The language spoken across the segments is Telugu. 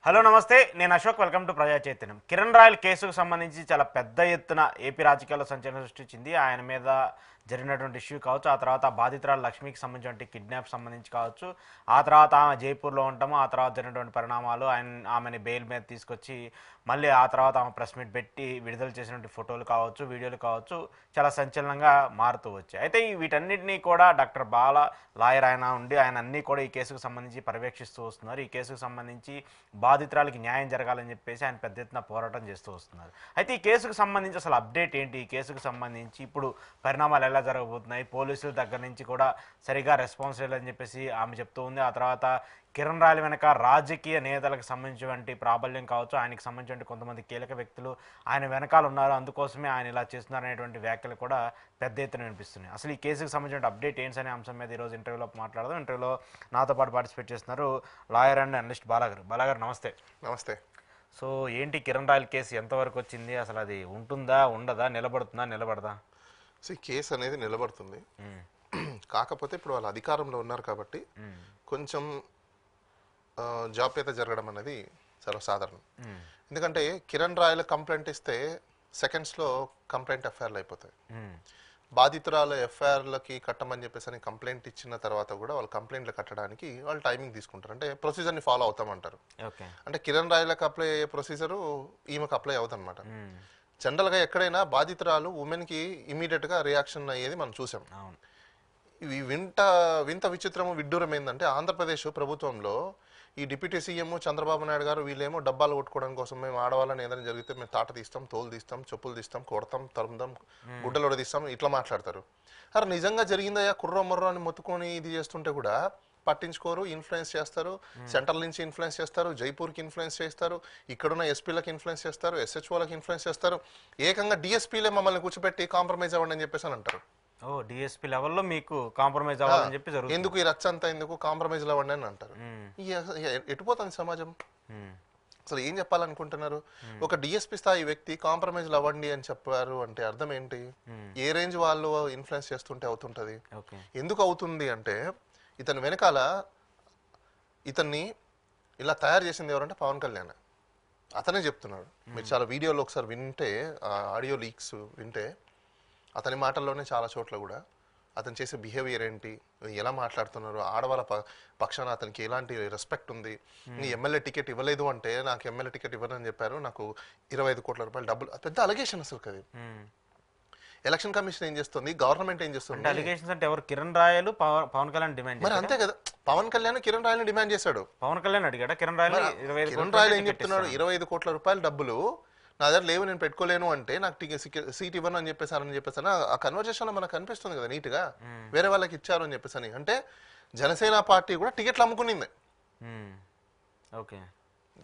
హలో నమస్తే, నేను అశోక్. వెల్కమ్ టు ప్రజా చైతన్యం. కిరణ్ రాయల్ కేసుకు సంబంధించి చాలా పెద్ద ఎత్తున ఏపీ రాజకీయాల్లో సంచలనం సృష్టించింది. ఆయన మీద జరిగినటువంటి ఇష్యూ కావచ్చు, ఆ తర్వాత బాధితురాలు లక్ష్మికి సంబంధించిన కిడ్నాప్ సంబంధించి కావచ్చు, ఆ తర్వాత ఆమె జైపూర్లో ఉండటము, ఆ తర్వాత జరిగినటువంటి పరిణామాలు, ఆమెని బెయిల్ మీద తీసుకొచ్చి మళ్ళీ ఆ తర్వాత ఆమె ప్రెస్ మీట్ పెట్టి విడుదల చేసినటువంటి ఫోటోలు కావచ్చు, వీడియోలు కావచ్చు, చాలా సంచలనంగా మారుతూ వచ్చాయి. అయితే వీటన్నిటినీ కూడా డాక్టర్ బాల లాయర్ ఆయన ఉండి ఆయన అన్నీ కూడా ఈ కేసుకు సంబంధించి పర్యవేక్షిస్తూ వస్తున్నారు. ఈ కేసుకు సంబంధించి బాధితురాలకి న్యాయం జరగాలని చెప్పేసి ఆయన పెద్ద ఎత్తున పోరాటం చేస్తూ వస్తున్నారు. అయితే ఈ కేసుకు సంబంధించి అసలు అప్డేట్ ఏంటి, ఈ కేసుకు సంబంధించి ఇప్పుడు పరిణామాలు ఎలా జరగబోతున్నాయి, పోలీసుల దగ్గర నుంచి కూడా సరిగా రెస్పాన్స్ లేదని చెప్పేసి ఆమె చెప్తూ ఉంది. ఆ తర్వాత కిరణ్ రాయల్ వెనక రాజకీయ నేతలకు సంబంధించినటువంటి ప్రాబల్యం కావచ్చు, ఆయనకి సంబంధించిన కొంతమంది కీలక వ్యక్తులు ఆయన వెనకాల ఉన్నారు, అందుకోసమే ఆయన ఇలా చేస్తున్నారు అనేటువంటి వ్యాఖ్యలు కూడా పెద్ద ఎత్తున వినిపిస్తున్నాయి. అసలు ఈ కేసుకు సంబంధించిన అప్డేట్ ఏంటి అనే అంశం మీద ఈరోజు ఇంటర్వ్యూలో మాట్లాడదాం. ఇంటర్వ్యూలో నాతో పాటు పార్టిసిపేట్ చేస్తున్నారు లాయర్ అండ్ అనలిస్ట్ బాలాగారు. బాలాగారు నమస్తే. నమస్తే. సో ఏంటి కిరణ్ రాయల్ కేసు ఎంతవరకు వచ్చింది, అసలు అది ఉంటుందా ఉండదా, నిలబడుతుందా నిలబడదా? సో ఈ కేసు అనేది నిలబడుతుంది. కాకపోతే ఇప్పుడు వాళ్ళు అధికారంలో ఉన్నారు కాబట్టి కొంచెం జాప్యత జరగడం అనేది సర్వసాధారణం. ఎందుకంటే కిరణ్ రాయల్ కంప్లైంట్ ఇస్తే సెకండ్స్లో కంప్లైంట్ ఎఫ్ఐఆర్లు అయిపోతాయి. బాధితురాలు ఎఫ్ఐఆర్లకి కట్టమని చెప్పేసి కంప్లైంట్ ఇచ్చిన తర్వాత కూడా వాళ్ళు కంప్లైంట్లు కట్టడానికి వాళ్ళు టైమింగ్ తీసుకుంటారు. అంటే ప్రొసీజర్ని ఫాలో అవుతామంటారు. అంటే కిరణ్ రాయలకు అప్లై అయ్యే ప్రొసీజరు ఈమెకు అప్లై అవుతుందన్నమాట. జనరల్గా ఎక్కడైనా బాధితురాలు ఉమెన్కి ఇమీడియట్గా రియాక్షన్ అయ్యేది మనం చూసాం. ఇవి వింత విచిత్రము విడ్డూరం ఏంటంటే ఆంధ్రప్రదేశ్ ప్రభుత్వంలో ఈ డిప్యూటీ సీఎం చంద్రబాబు నాయుడు గారు వీళ్ళేమో డబ్బాలు కొట్టుకోవడం కోసం మేము ఆడవాళ్ళని ఏదైనా జరిగితే మేము తాట తీస్తాం, తోలు తీస్తాం, చెప్పులు తీస్తాం, కొడతాం, తరుముదాం, గుడ్డలు తీస్తాం, ఇట్లా మాట్లాడతారు. అరే నిజంగా జరిగిందయ్యా కుర్ర ముర్ర అని మొత్తుకొని ఇది చేస్తుంటే కూడా పట్టించుకోరు, ఇన్ఫ్లుయెన్స్ చేస్తారు. సెంట్రల్ నుంచి ఇన్ఫ్లుయెన్స్ చేస్తారు, జైపూర్కి ఇన్ఫ్లుయెన్స్ చేస్తారు, ఇక్కడున్న ఎస్పీలకు ఇన్ఫ్లుయెన్స్ చేస్తారు, ఎస్హెచ్ఓలకు ఇన్ఫ్లుయెన్స్ చేస్తారు, ఏకంగా డిఎస్పీలే మమ్మల్ని కూర్చోబెట్టి కాంప్రమైజ్ అవ్వండి అని చెప్పేసి అని అంటారు. డిఎస్పీ లెవెల్లో మీకు కాంప్రమైజ్ అవ్వాలని చెప్పి జరుగుతుంది. ఎందుకు ఈ రచ్చ అంతా ఎందుకు కాంప్రమైజ్ అవ్వండి అని అంటారు. ఎటుపోతుంది సమాజం? అసలు ఏం చెప్పాలనుకుంటున్నారు? ఒక డిఎస్పీ స్థాయి వ్యక్తి కాంప్రమైజ్ అవ్వండి అని చెప్పారు అంటే అర్థం ఏంటి? ఏ రేంజ్ వాళ్ళు ఇన్ఫ్లుయెన్స్ చేస్తుంటే అవుతుంటది. ఎందుకు అవుతుంది అంటే ఇతని వెనకాల ఇతన్ని ఇలా తయారు చేసింది ఎవరంటే పవన్ కళ్యాణ్. అతనే చెప్తున్నాడు. మీరు చాలా వీడియోలో ఒకసారి వింటే, ఆడియో లీక్స్ వింటే అతని మాటల్లోనే చాలా చోట్ల కూడా అతను చేసే బిహేవియర్ ఏంటి, ఎలా మాట్లాడుతున్నారు, ఆడవాళ్ళ పక్షాన అతనికి ఎలాంటి రెస్పెక్ట్ ఉంది. నీ ఎమ్మెల్యే టికెట్ ఇవ్వలేదు అంటే నాకు ఎమ్మెల్యే టికెట్ ఇవ్వనని చెప్పారు, నాకు 25 కోట్ల రూపాయలు డబ్బులు, పెద్ద అలిగేషన్ అసలు అది. ఎలక్షన్ కమిషన్ ఏం చేస్తుంది, గవర్నమెంట్ ఏం చేస్తుంది? అలిగేషన్స్ అంటే ఎవరు? కిరణ్ రాయల్ పవన్ కళ్యాణ్ డిమాండ్. మరి అంతే కదా, పవన్ కళ్యాణ్ కిరణ్ రాయల్ డిమాండ్ చేశాడు. పవన్ కళ్యాణ్ అడిగాడా కిరణ్ రాయల్? కిరణ్ రాయల్ ఏం చెప్తున్నాడు? 25 కోట్ల రూపాయలు డబ్బులు నా దగ్గర లేవు, నేను పెట్టుకోలేను అంటే నాకు సీట్ ఇవ్వను అని చెప్పేసి ఆ కన్వర్జేషన్ మనకు కనిపిస్తుంది కదా నీట్ గా. వేరే వాళ్ళకి ఇచ్చారు అని చెప్పేసి అంటే జనసేన పార్టీ కూడా టికెట్లు అమ్ముకునింది.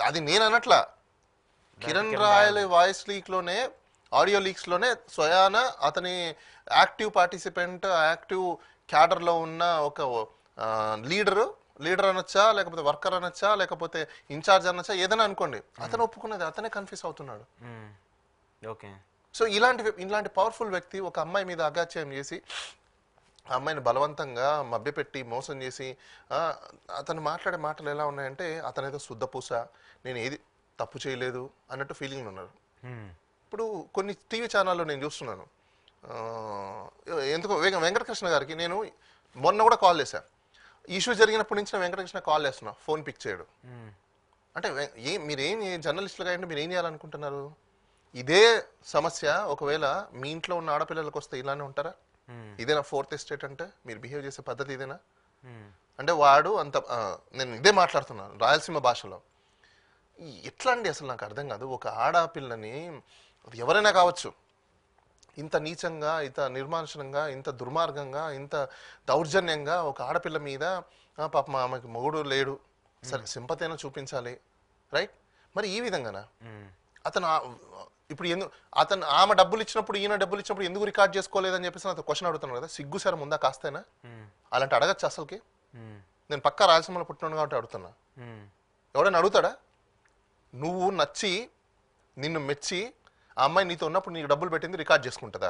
అది నేను అన్నట్లా. కిరణ్ రాయల్ వాయిస్ లీక్ లోనే, ఆడియో లీక్స్ లోనే స్వయాన అతని యాక్టివ్ పార్టిసిపెంట్, యాక్టివ్ క్యాడర్ లో ఉన్న ఒక లీడర్ అనొచ్చా, లేకపోతే వర్కర్ అనొచ్చా, లేకపోతే ఇన్ఛార్జ్ అనొచ్చా, ఏదైనా అనుకోండి, అతను ఒప్పుకున్నది, అతనే కన్ఫ్యూజ్ అవుతున్నాడు. సో ఇలాంటి పవర్ఫుల్ వ్యక్తి ఒక అమ్మాయి మీద అగాత్యం చేసి ఆ అమ్మాయిని బలవంతంగా మభ్యపెట్టి మోసం చేసి అతను మాట్లాడే మాటలు ఎలా ఉన్నాయంటే అతను ఏదో శుద్ధపూస, నేను ఏది తప్పు చేయలేదు అన్నట్టు ఫీలింగ్ ఉన్నారు. ఇప్పుడు కొన్ని టీవీ ఛానల్లో నేను చూస్తున్నాను, ఎందుకో వెంకటకృష్ణ గారికి నేను మొన్న కూడా కాల్ చేశాను. ఇష్యూ జరిగినప్పటి నుంచి వెంకటకృష్ణ కాల్ చేస్తున్నా, ఫోన్ పిక్ చేయడు. అంటే మీరేం జర్నలిస్టులుగా అంటే మీరు ఏం చేయాలనుకుంటున్నారు? ఇదే సమస్య ఒకవేళ మీ ఇంట్లో ఉన్న ఆడపిల్లలకు వస్తే ఇలానే ఉంటారా? ఇదేనా ఫోర్త్ ఎస్టేట్ అంటే? మీరు బిహేవ్ చేసే పద్ధతి ఇదేనా? అంటే వాడు అంత, నేను ఇదే మాట్లాడుతున్నాను రాయలసీమ భాషలో. ఎట్లా అండి అసలు నాకు అర్థం కాదు. ఒక ఆడపిల్లని ఎవరైనా కావచ్చు ఇంత నీచంగా, ఇంత నిర్మానుషంగా, ఇంత దుర్మార్గంగా, ఇంత దౌర్జన్యంగా ఒక ఆడపిల్ల మీద పాపం ఆమెకి మొగుడు లేడు, సరే సింపతి అయినా చూపించాలి, రైట్? మరి ఈ విధంగానా అతను ఇప్పుడు ఆమె డబ్బులు ఇచ్చినప్పుడు, ఈయన డబ్బులు ఇచ్చినప్పుడు ఎందుకు రికార్డ్ చేసుకోలేదని చెప్పేసి అతను క్వశ్చన్ అడుగుతున్నాడు కదా. సిగ్గు సార్ ముందా కాస్తేనా? అలాంటి అడగచ్చు అసలుకి. నేను పక్కా రాయలసీమలో పుట్టినాను కాబట్టి అడుగుతున్నా. ఎవడైనా అడుగుతాడా? నువ్వు నచ్చి నిన్ను మెచ్చి ఆ అమ్మాయి నీతో ఉన్నప్పుడు నీకు డబ్బులు పెట్టింది రికార్డ్ చేసుకుంటుందా?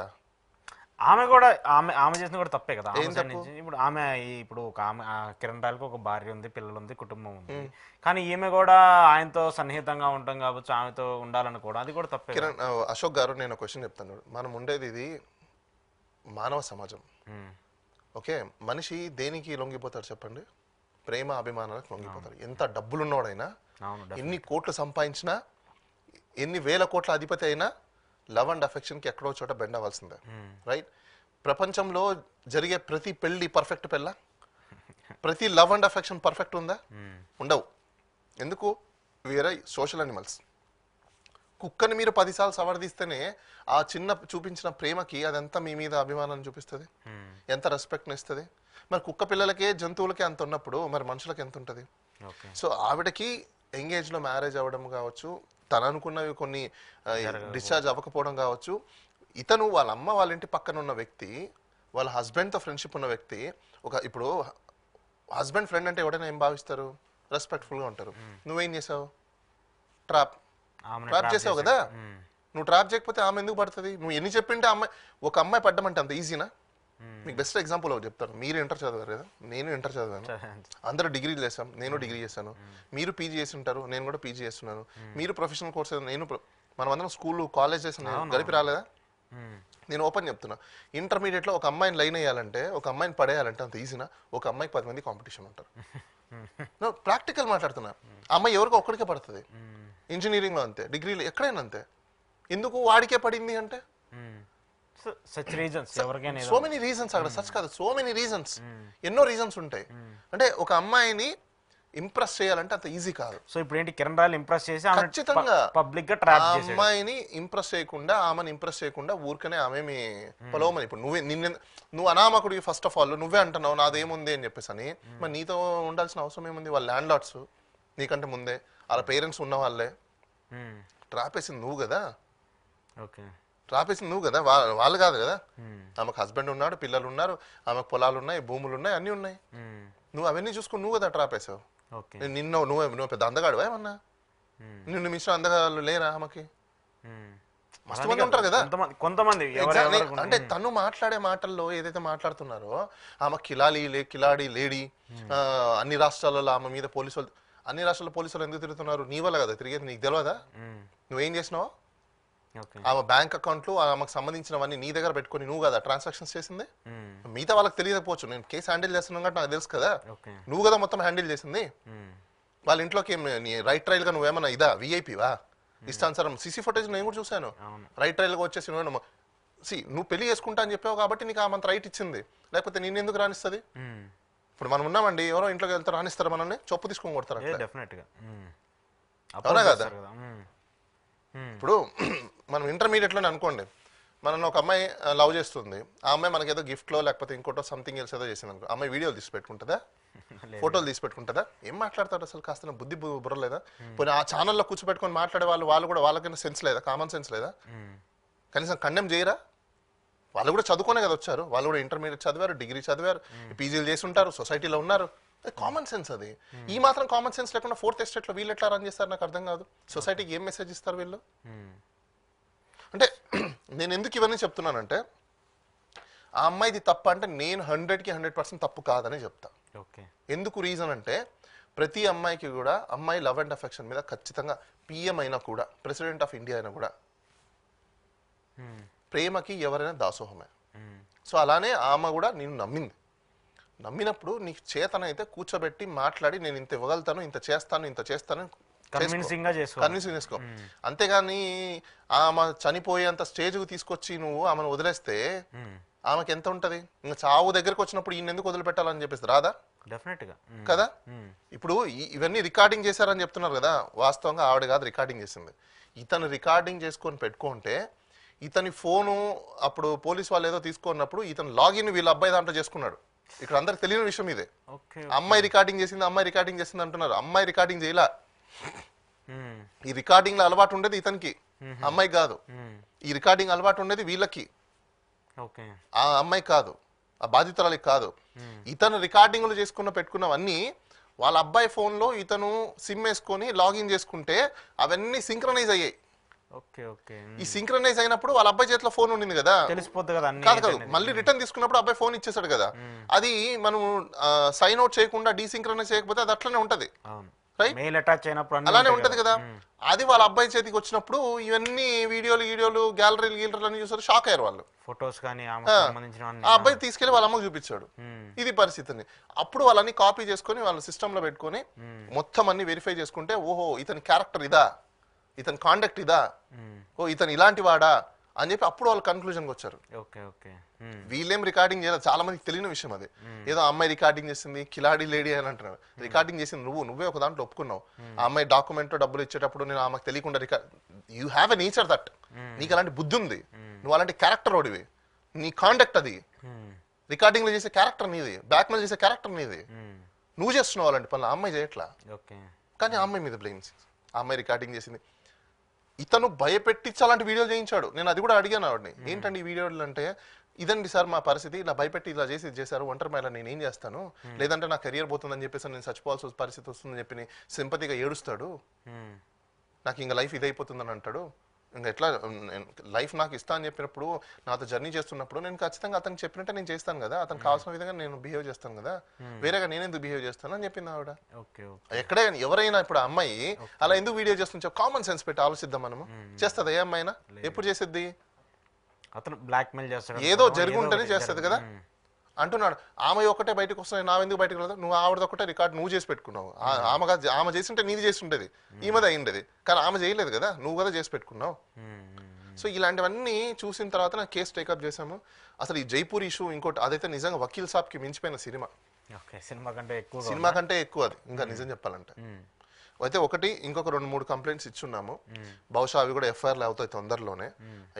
ఆమె కూడా ఆమె చేసిన కూడా తప్పే కదా ఆమె ఏం side తప్పు? నుంచి. ఇప్పుడు ఆమె ఇప్పుడు ఒక ఆమె కిరణ్ రాయల్కి ఒక భార్య ఉంది, పిల్లలు ఉంది, కుటుంబం ఉంది. కానీ ఈమె కూడా ఆయనతో సన్నిహితంగా ఉంటాం కావచ్చు, ఆమెతో ఉండాలనుకోవడం అది కూడా తప్పే కదా. కిరణ్ అశోక్ గారు, నేను క్వశ్చన్ చెప్తాను. మనం ఉండేది ఇది మానవ సమాజం. ఉమ్, ఓకే, మనిషి దేనికి లొంగిపోతాడు చెప్పండి? ప్రేమ అభిమానాలకు లొంగిపోతాడు. ఎంత డబ్బులున్నోడైనా, అవును ఎన్ని కోట్లు సంపాదించినా, ఎన్ని వేల కోట్ల అధిపతి అయినా లవ్ అండ్ అఫెక్షన్కి ఎక్కడో చోట బెండ్ అవ్వాల్సిందే. రైట్? ప్రపంచంలో జరిగే ప్రతి పెళ్లి పర్ఫెక్ట్ పెళ్ళ? ప్రతి లవ్ అండ్ అఫెక్షన్ పర్ఫెక్ట్ ఉందా? ఉండవు. ఎందుకు? వేరే సోషల్ అనిమల్స్. కుక్కని మీరు 10 సార్లు సవరదీస్తేనే ఆ చిన్న చూపించిన ప్రేమకి అదంతా మీ మీద అభిమానాన్ని చూపిస్తుంది, ఎంత రెస్పెక్ట్ని ఇస్తుంది. మరి కుక్క పిల్లలకే జంతువులకే అంత ఉన్నప్పుడు మరి మనుషులకి ఎంత ఉంటుంది? సో ఆవిడకి ఎంగేజ్లో మ్యారేజ్ అవ్వడం కావచ్చు, తను అనుకున్నవి కొన్ని డిశ్చార్జ్ అవ్వకపోవడం కావచ్చు, ఇతను వాళ్ళ అమ్మ వాళ్ళ ఇంటి పక్కన ఉన్న వ్యక్తి, వాళ్ళ హస్బెండ్తో ఫ్రెండ్షిప్ ఉన్న వ్యక్తి, ఇప్పుడు హస్బెండ్ ఫ్రెండ్ అంటే ఎవడైనా ఏం భావిస్తారు? రెస్పెక్ట్ఫుల్గా ఉంటారు. నువ్వేం చేసావు? ట్రాప్ చేసావు కదా. నువ్వు ట్రాప్ చేయకపోతే ఆమె ఎందుకు పడుతుంది? నువ్వు ఎన్ని చెప్పింటే ఒక అమ్మాయి పడ్డమంటే అంత ఈజీనా? మీకు బెస్ట్ ఎగ్జాంపుల్ ఒకటి చెప్తాను. మీరు ఇంటర్ చదివారు కదా, నేను ఇంటర్ చదివాను. అందరూ డిగ్రీలు చేసాం, నేను డిగ్రీ చేశాను. మీరు పీజీ చేసి ఉంటారు, నేను కూడా పీజీ చేస్తున్నాను. మీరు ప్రొఫెషనల్ కోర్స్, మనం అందరం స్కూల్ కాలేజ్ చేసిన గడిపి రాలేదా? నేను ఓపెన్ చెప్తున్నా, ఇంటర్మీడియట్లో ఒక అమ్మాయిని లైన్ అయ్యాలంటే, ఒక అమ్మాయిని పడేయాలంటే అంత ఈజీనా? ఒక అమ్మాయికి 10 మంది కాంపిటీషన్ ఉంటారు. ప్రాక్టికల్ మాట్లాడుతున్నా. అమ్మాయి ఎవరికో ఒక్కడికే పడుతుంది. ఇంజనీరింగ్లో అంతే, డిగ్రీలో ఎక్కడైనా అంతే. ఎందుకు వాడికే పడింది అంటే సో మెనీ రీజన్స్. అక్కడ సచ్ కాదు, సో మెనీ రీజన్స్, ఎన్నో రీజన్స్ ఉంటాయి. అంటే ఒక అమ్మాయిని ఇంప్రెస్ చేయాలంటే అంత ఈజీ కాదు. సో ఇప్పుడు ఏంటి, కిరణ్ రాయల్ ఇంప్రెస్ చేసి ఖచ్చితంగా పబ్లిక్ గా ట్రాప్ చేశాడు. అమ్మాయిని ఇంప్రెస్ చేయకుండా, ఆమెను ఇంప్రెస్ చేయకుండా ఊరికనే ఆమె పొలవమని. ఇప్పుడు నువ్వు అనామకుడికి ఫస్ట్ ఆఫ్ ఆల్ నువ్వే అంటున్నావు నాదేముంది అని చెప్పేసి అని. మరి నీతో ఉండాల్సిన అవసరం ఏముంది? వాళ్ళ ల్యాండ్ లార్డ్స్ నీకంటే ముందే, వాళ్ళ పేరెంట్స్ ఉన్న వాళ్ళే. ట్రాప్ వేసింది నువ్వు కదా, ట్రాపేసింది నువ్వు కదా, వాళ్ళు కాదు కదా. ఆమెకు హస్బెండ్ ఉన్నాడు, పిల్లలు ఉన్నారు, ఆమెకు పొలాలు ఉన్నాయి, భూములు ఉన్నాయి, అన్నీ ఉన్నాయి. నువ్వు అవన్నీ చూసుకుని నువ్వు కదా ట్రాపేసావు. నువ్వు పెద్ద అందగాడు ఏమన్నా? నిన్ను మించిన అందగాళ్ళు లేరా ఆమెకి? మస్తు మంది ఉంటారు కదా కొంతమంది. అంటే తను మాట్లాడే మాటల్లో ఏదైతే మాట్లాడుతున్నారో, ఆమె కిలాడి లేడీ, అన్ని రాష్ట్రాలలో ఆమె మీద పోలీసులు, అన్ని రాష్ట్రాల పోలీసులు ఎందుకు తిరుగుతున్నారు? నీ వల్ల కదా తిరిగేది, నీకు తెలియదా? నువ్వేం చేసినావు? ఆమె బ్యాంక్ అకౌంట్లు, ఆమెకు సంబంధించినవన్నీ నీ దగ్గర పెట్టుకుని నువ్వు కదా ట్రాన్సాక్షన్స్ చేసింది. మిగతా వాళ్ళకి తెలియకపోవచ్చు, నేను కేసు హ్యాండిల్ చేస్తున్నాను కాబట్టి నాకు తెలుసు కదా. నువ్వు కదా మొత్తం హ్యాండిల్ చేసింది. వాళ్ళ ఇంట్లోకి రైట్ ట్రైల్ గా నువ్వేమన్నా ఇదా విఐపివా? ఇష్టానుసారం సీసీ ఫుటేజ్ నేను కూడా చూశాను. రైట్ ట్రైల్ గా వచ్చేసి నువ్వు పెళ్లి చేసుకుంటా అని చెప్పావు కాబట్టి నీకు ఆమె రైట్ ఇచ్చింది, లేకపోతే నేను ఎందుకు రాణిస్తుంది? ఇప్పుడు మనం ఉన్నామండి, ఎవరో ఇంట్లోకి వెళ్తే రాణిస్తారా మనల్ని? చొప్పు తీసుకొని కొడతారు. అవునా కదా? ఇప్పుడు మనం ఇంటర్మీడియట్లోనే అనుకోండి, మనల్ని ఒక అమ్మాయి లవ్ చేస్తుంది, ఆ అమ్మాయి మనకి ఏదో గిఫ్ట్లో లేకపోతే ఇంకోటో సంథింగ్ ఎల్స్ ఏదో చేసింది అనుకో, అమ్మాయి వీడియోలు తీసి పెట్టుకుంటుందా? ఫోటోలు తీసి పెట్టుకుంటుందా? ఏం మాట్లాడతాడు అసలు? కాస్త బుద్ధి బుర్రలేదా? పోనీ ఆ ఛానల్లో కూర్చోబెట్టుకొని మాట్లాడే వాళ్ళు కూడా వాళ్ళకైనా సెన్స్ లేదా? కామన్ సెన్స్ లేదా? కనీసం కండెమ్ చేయరా? వాళ్ళు కూడా చదువుకునే కదా వచ్చారు, వాళ్ళు కూడా ఇంటర్మీడియట్ చదివారు, డిగ్రీ చదివారు, పీజీలు చేసి ఉంటారు, సొసైటీలో ఉన్నారు. కామన్ సెన్స్ అది. ఈ మాత్రం కామన్ సెన్స్ లేకుండా 4th ఎస్టేట్లో వీళ్ళు ఎట్లా రన్ చేస్తారు నాకు అర్థం కాదు. సొసైటీకి ఏం మెసేజ్ ఇస్తారు వీళ్ళు? అంటే నేను ఎందుకు ఇవన్నీ చెప్తున్నానంటే, ఆ అమ్మాయిది తప్ప అంటే నేను 100కి 100% తప్పు కాదని చెప్తా. ఎందుకు రీజన్ అంటే, ప్రతి అమ్మాయికి కూడా, అమ్మాయి లవ్ అండ్ అఫెక్షన్ మీద ఖచ్చితంగా పిఎం అయినా కూడా, ప్రెసిడెంట్ ఆఫ్ ఇండియా అయినా కూడా, ప్రేమకి ఎవరైనా దాసోహమే. సో అలానే ఆమె కూడా నేను నమ్మినప్పుడు నీకు చేతనైతే కూర్చోబెట్టి మాట్లాడి, నేను ఇంత ఇవ్వగలుగుతాను, ఇంత చేస్తాను కన్విన్సింగ్ చేసుకో. అంతేగాని ఆమె చనిపోయేంత స్టేజ్కి తీసుకొచ్చి నువ్వు ఆమెను వదిలేస్తే ఆమెకి ఎంత ఉంటది? ఇంకా చావు దగ్గరకు వచ్చినప్పుడు ఈయన ఎందుకు వదిలిపెట్టాలని చెప్పేసి రాదా? కదా. ఇప్పుడు ఇవన్నీ రికార్డింగ్ చేశారని చెప్తున్నారు కదా, వాస్తవంగా ఆవిడ కాదు రికార్డింగ్ చేసింది. ఇతను రికార్డింగ్ చేసుకొని పెట్టుకుంటే, ఇతని ఫోను అప్పుడు పోలీసు వాళ్ళు ఏదో తీసుకున్నప్పుడు ఇతను లాగిన్ వీళ్ళ అబ్బాయి దాంట్లో చేసుకున్నాడు. ఇక్కడ అందరికి తెలియని విషయం ఇదే. అమ్మాయి రికార్డింగ్ చేసింది అంటున్నారు. అమ్మాయి రికార్డింగ్ చేయలా. ఈ రికార్డింగ్ లో అలవాటు ఉండేది ఇతనికి, అమ్మాయి కాదు. ఈ రికార్డింగ్ అలవాటు ఉండేది వీళ్ళకి, ఆ అమ్మాయి కాదు, ఆ బాధితురాలికి కాదు. ఇతను రికార్డింగ్లు పెట్టుకున్నవన్నీ వాళ్ళ అబ్బాయి ఫోన్లో ఇతను సిమ్ వేసుకొని లాగిన్ చేసుకుంటే అవన్నీ సింక్రనైజ్ అయ్యాయి. ఓకే ఓకే ఈ సింక్రనైజ్ అయినప్పుడు వాళ్ళ అబ్బాయి చేతిలో ఫోన్ ఉండింది కదా, తెలిసిపోద్ది కదా అన్ని కాదు కాదు మళ్ళీ రిటర్న్ తీసుకున్నప్పుడు అబ్బాయి ఫోన్ ఇచ్చేసాడు కదా, అది మనం సైన్ అవుట్ చేయకుండా డీసింక్రనైజ్ చేయకపోతే అది అట్లనే ఉంటది, అవును రైట్? మెయిల్ అటాచ్ అయినప్పుడు అన్ని అలానే ఉంటాయి ఉంటది కదా. అది వాళ్ళ అబ్బాయి చేతికి వచ్చినప్పుడు ఇవన్నీ వీడియోలు గ్యాలరీలు అన్ని చూసారు, షాక్ అయ్యారు వాళ్ళు. ఫొటోస్ కానీ ఆమెకు సంబంధించిన ఆ అబ్బాయి తీసుకెళ్లి వాళ్ళ అమ్మకు చూపించాడు, ఇది పరిస్థితిని. అప్పుడు వాళ్ళని కాపీ చేసుకొని వాళ్ళ సిస్టమ్ లో పెట్టుకొని మొత్తం అన్ని వెరిఫై చేసుకుంటే, ఓహో ఇతని క్యారెక్టర్ ఇదా, ఇతని కాండక్ట్ ఇదా, ఓ ఇతను ఇలాంటి వాడా అని చెప్పి అప్పుడు వాళ్ళు కన్క్లూజన్కి వచ్చారు. ఓకే ఓకే వీళ్ళేం రికార్డింగ్ చేయలేదు, చాలా మందికి తెలియని విషయం అది. ఏదో అమ్మాయి రికార్డింగ్ చేసింది, కిలాడి లేడీ అని అంటున్నారు. రికార్డింగ్ చేసింది నువ్వే ఒక దాంట్లో ఒప్పుకున్నావు. ఆ అమ్మాయి డాక్యుమెంట్ డబ్బులు ఇచ్చేటప్పుడు నేను ఆమెకు తెలియకుండా you have a nature that, నీకు అలాంటి బుద్ధి ఉంది, నువ్వు అలాంటి క్యారెక్టర్ ఓడివి, నీ కాండక్ట్ అది, రికార్డింగ్ లో చేసే క్యారెక్టర్ నీది, బ్యాక్ మెయిల్ చేసే క్యారెక్టర్ నీది, నువ్వు చేస్తున్నావు అలాంటి పనులు, ఆ అమ్మాయి చేయట్లా. కానీ ఆ అమ్మాయి మీద బ్లేమ్స్, ఆ అమ్మాయి రికార్డింగ్ చేసింది. ఇతను భయపెట్టించి అలాంటి వీడియోలు చేయించాడు. నేను అది కూడా అడిగాను ఆవిడని, ఏంటండి ఈ వీడియోలు అంటే, ఇదండి సార్ మా పరిస్థితి, ఇలా భయపెట్టి ఇలా చేసి చేశారు, ఒంటరి మహిళ నేను ఏం చేస్తాను, లేదంటే నా కెరియర్ పోతుందని చెప్పేసి నేను చచ్చిపోవాల్సిన పరిస్థితి వస్తుందని చెప్పి సింపతిగా ఏడుస్తాడు, నాకు ఇంకా లైఫ్ ఇదైపోతుందని అంటాడు, ఇంకా ఎట్లా లైఫ్ నాకు ఇస్తా అని చెప్పినప్పుడు, నాతో జర్నీ చేస్తున్నప్పుడు నేను ఖచ్చితంగా అతనికి చెప్పినట్టే నేను చేస్తాను కదా, అతనికి కావాల్సిన విధంగా నేను బిహేవ్ చేస్తాను కదా, వేరేగా నేను ఎందుకు బిహేవ్ చేస్తాను అని చెప్పింది ఆవిడ. ఎక్కడే కానీ ఎవరైనా ఇప్పుడు అమ్మాయి అలా ఎందుకు వీడియో చేస్తుంటే కామన్ సెన్స్ పెట్టి ఆలోచిద్దాం మనము, చేస్తుంది ఏ అమ్మాయినా, ఎప్పుడు చేసేది, అతను బ్లాక్ మెయిల్ చేస్తాడు, ఏదో జరుగుంటేనే చేస్తుంది కదా అంటున్నాడు. ఆమె ఒకటే బయటకు వస్తున్నాయి, నా ఎందుకు బయటకు రాదు, నువ్వు ఆవిడ ఒకటే రికార్డ్ నువ్వు చేసి పెట్టుకున్నావు, ఆమె చేసి ఉంటే నీది చేసి ఉండేది, ఈమెది అయిండేది, కానీ ఆమె చేయలేదు కదా, నువ్వు కదా చేసి పెట్టుకున్నావు. సో ఇలాంటివన్నీ చూసిన తర్వాత నాకు కేసు టేకప్ చేశాము. అసలు ఈ జైపూర్ ఇష్యూ ఇంకోటి, అదైతే నిజంగా వకీల్ సాబ్కి మించిపోయిన సినిమా, సినిమా కంటే ఎక్కువ అది, ఇంకా నిజం చెప్పాలంటే. అయితే ఒకటి ఇంకొక 2-3 కంప్లైంట్స్ ఇచ్చున్నాము, బహుశా అవి కూడా ఎఫ్ఐఆర్లు అవుతాయి తొందరలోనే.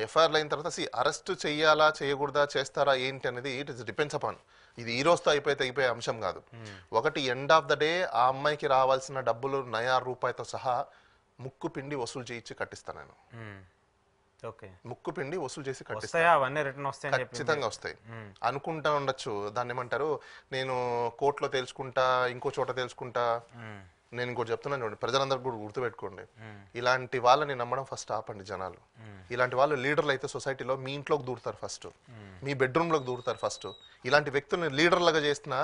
ఎఫ్ఐఆర్లు అయిన తర్వాత అరెస్ట్ చేయాలా చేయకూడదా, చేస్తారా ఏంటి అనేది ఇట్ ఇస్ డిపెండ్స్ అపాన్, ఇది ఈ రోజుతో అయిపోయే అంశం కాదు. ఒకటి ఎండ్ ఆఫ్ ద డే ఆ అమ్మాయికి రావాల్సిన డబ్బులు నయా రూపాయితో సహా ముక్కు పిండి వసూలు చేయించి కట్టిస్తాను నేను, ముక్కు పిండి వసూలు చేసి కట్టిస్తాను, ఖచ్చితంగా వస్తాయి. అనుకుంటా ఉండొచ్చు దాన్ని ఏమంటారు, నేను కోర్టులో తెలుసుకుంటా, ఇంకో చోట తెలుసుకుంటా. నేను ఇంకోటి చెప్తున్నాను చూడండి, ప్రజలందరూ కూడా గుర్తుపెట్టుకోండి, ఇలాంటి వాళ్ళని నమ్మడం ఫస్ట్ ఆపండి జనాలు. ఇలాంటి వాళ్ళు లీడర్లు అయితే సొసైటీలో మీ ఇంట్లోకి దూరుతారు ఫస్ట్, మీ బెడ్రూమ్లోకి దూరుతారు ఫస్ట్. ఇలాంటి వ్యక్తుల్ని లీడర్లుగా చేసినా,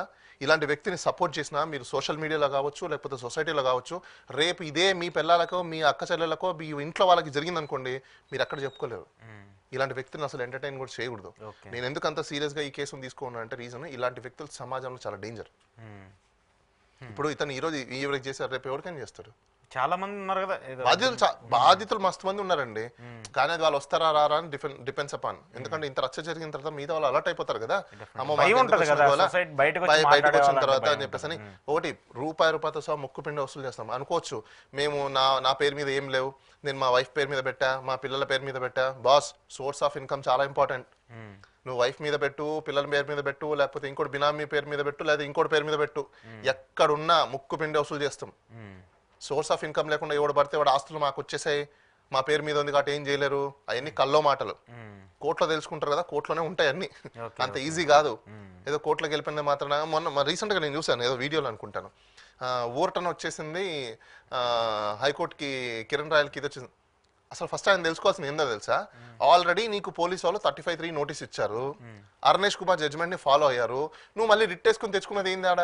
ఇలాంటి వ్యక్తిని సపోర్ట్ చేసినా, మీరు సోషల్ మీడియాలో కావచ్చు లేకపోతే సొసైటీలో కావచ్చు, రేపు ఇదే మీ పిల్లలకో మీ అక్క చెల్లెలకో మీ ఇంట్లో వాళ్ళకి జరిగిందనుకోండి, మీరు అక్కడ చెప్పుకోలేరు. ఇలాంటి వ్యక్తులను అసలు ఎంటర్టైన్ కూడా చేయకూడదు. నేను ఎందుకు అంత సీరియస్గా ఈ కేసును తీసుకున్నాను అంటే రీజన్, ఇలాంటి వ్యక్తులు సమాజంలో చాలా డేంజర్. ఇప్పుడు ఇతను ఈరోజు ఎవరికి చేశారు, రేపు ఎవరికైనా చేస్తారు. చాలా మంది ఉన్నారు కదా బాధితులు మస్తు మంది ఉన్నారండి, కానీ అది వాళ్ళు వస్తారా రారా అని డిపెండ్స్ అపాన్. ఎందుకంటే ఇంత రచ్చ జరిగిన తర్వాత మీద వాళ్ళు అలర్ట్ అయిపోతారు కదా, అమ్మ బయటకు వచ్చిన తర్వాత అని చెప్పేసి అని. ఒకటి రూపాయితో సహా ముక్కు పిండి వసూలు చేస్తాం అనుకోవచ్చు. మేము నా పేరు మీద ఏం లేవు, నేను మా వైఫ్ పేరు మీద పెట్టా, మా పిల్లల పేరు మీద పెట్టా. బాస్, సోర్స్ ఆఫ్ ఇన్కమ్ చాలా ఇంపార్టెంట్. నువ్వు వైఫ్ మీద పెట్టు, పిల్లల పేరు మీద పెట్టు, లేకపోతే ఇంకోటి బినామీ పేరు మీద పెట్టు, లేదా ఇంకోటి పేరు మీద పెట్టు, ఎక్కడున్నా ముక్కు పిండి వసూలు చేస్తాం. సోర్స్ ఆఫ్ ఇన్కమ్ లేకుండా ఎవడు పడితే వాడు ఆస్తులు మాకు వచ్చేసాయి, మా పేరు మీద ఉంది కాబట్టి ఏం చేయలేరు, అవన్నీ కల్లో మాటలు. కోర్టులో తెలుసుకుంటారు కదా, కోర్టులోనే ఉంటాయి అన్ని, అంత ఈజీ కాదు. ఏదో కోర్టులోకి వెళ్ళిపోయింది మాత్రం. మొన్న రీసెంట్గా నేను చూసాను ఏదో వీడియోలో అనుకుంటాను, ఓవర్టర్న్ వచ్చేసింది హైకోర్టుకి, కిరణ్ రాయల్కి ఇది వచ్చింది. అసలు ఫస్ట్ ఆయన తెలుసుకోవాల్సింది ఏందో తెలుసా, ఆల్రెడీ నీకు పోలీసు వాళ్ళు 35(3) నోటీస్ ఇచ్చారు, అర్నేష్ కుమార్ జడ్జిమెంట్ ని ఫాలో అయ్యారు, నువ్వు మళ్ళీ రిట్ వేసుకుని తెచ్చుకున్నది ఏంది ఆడ?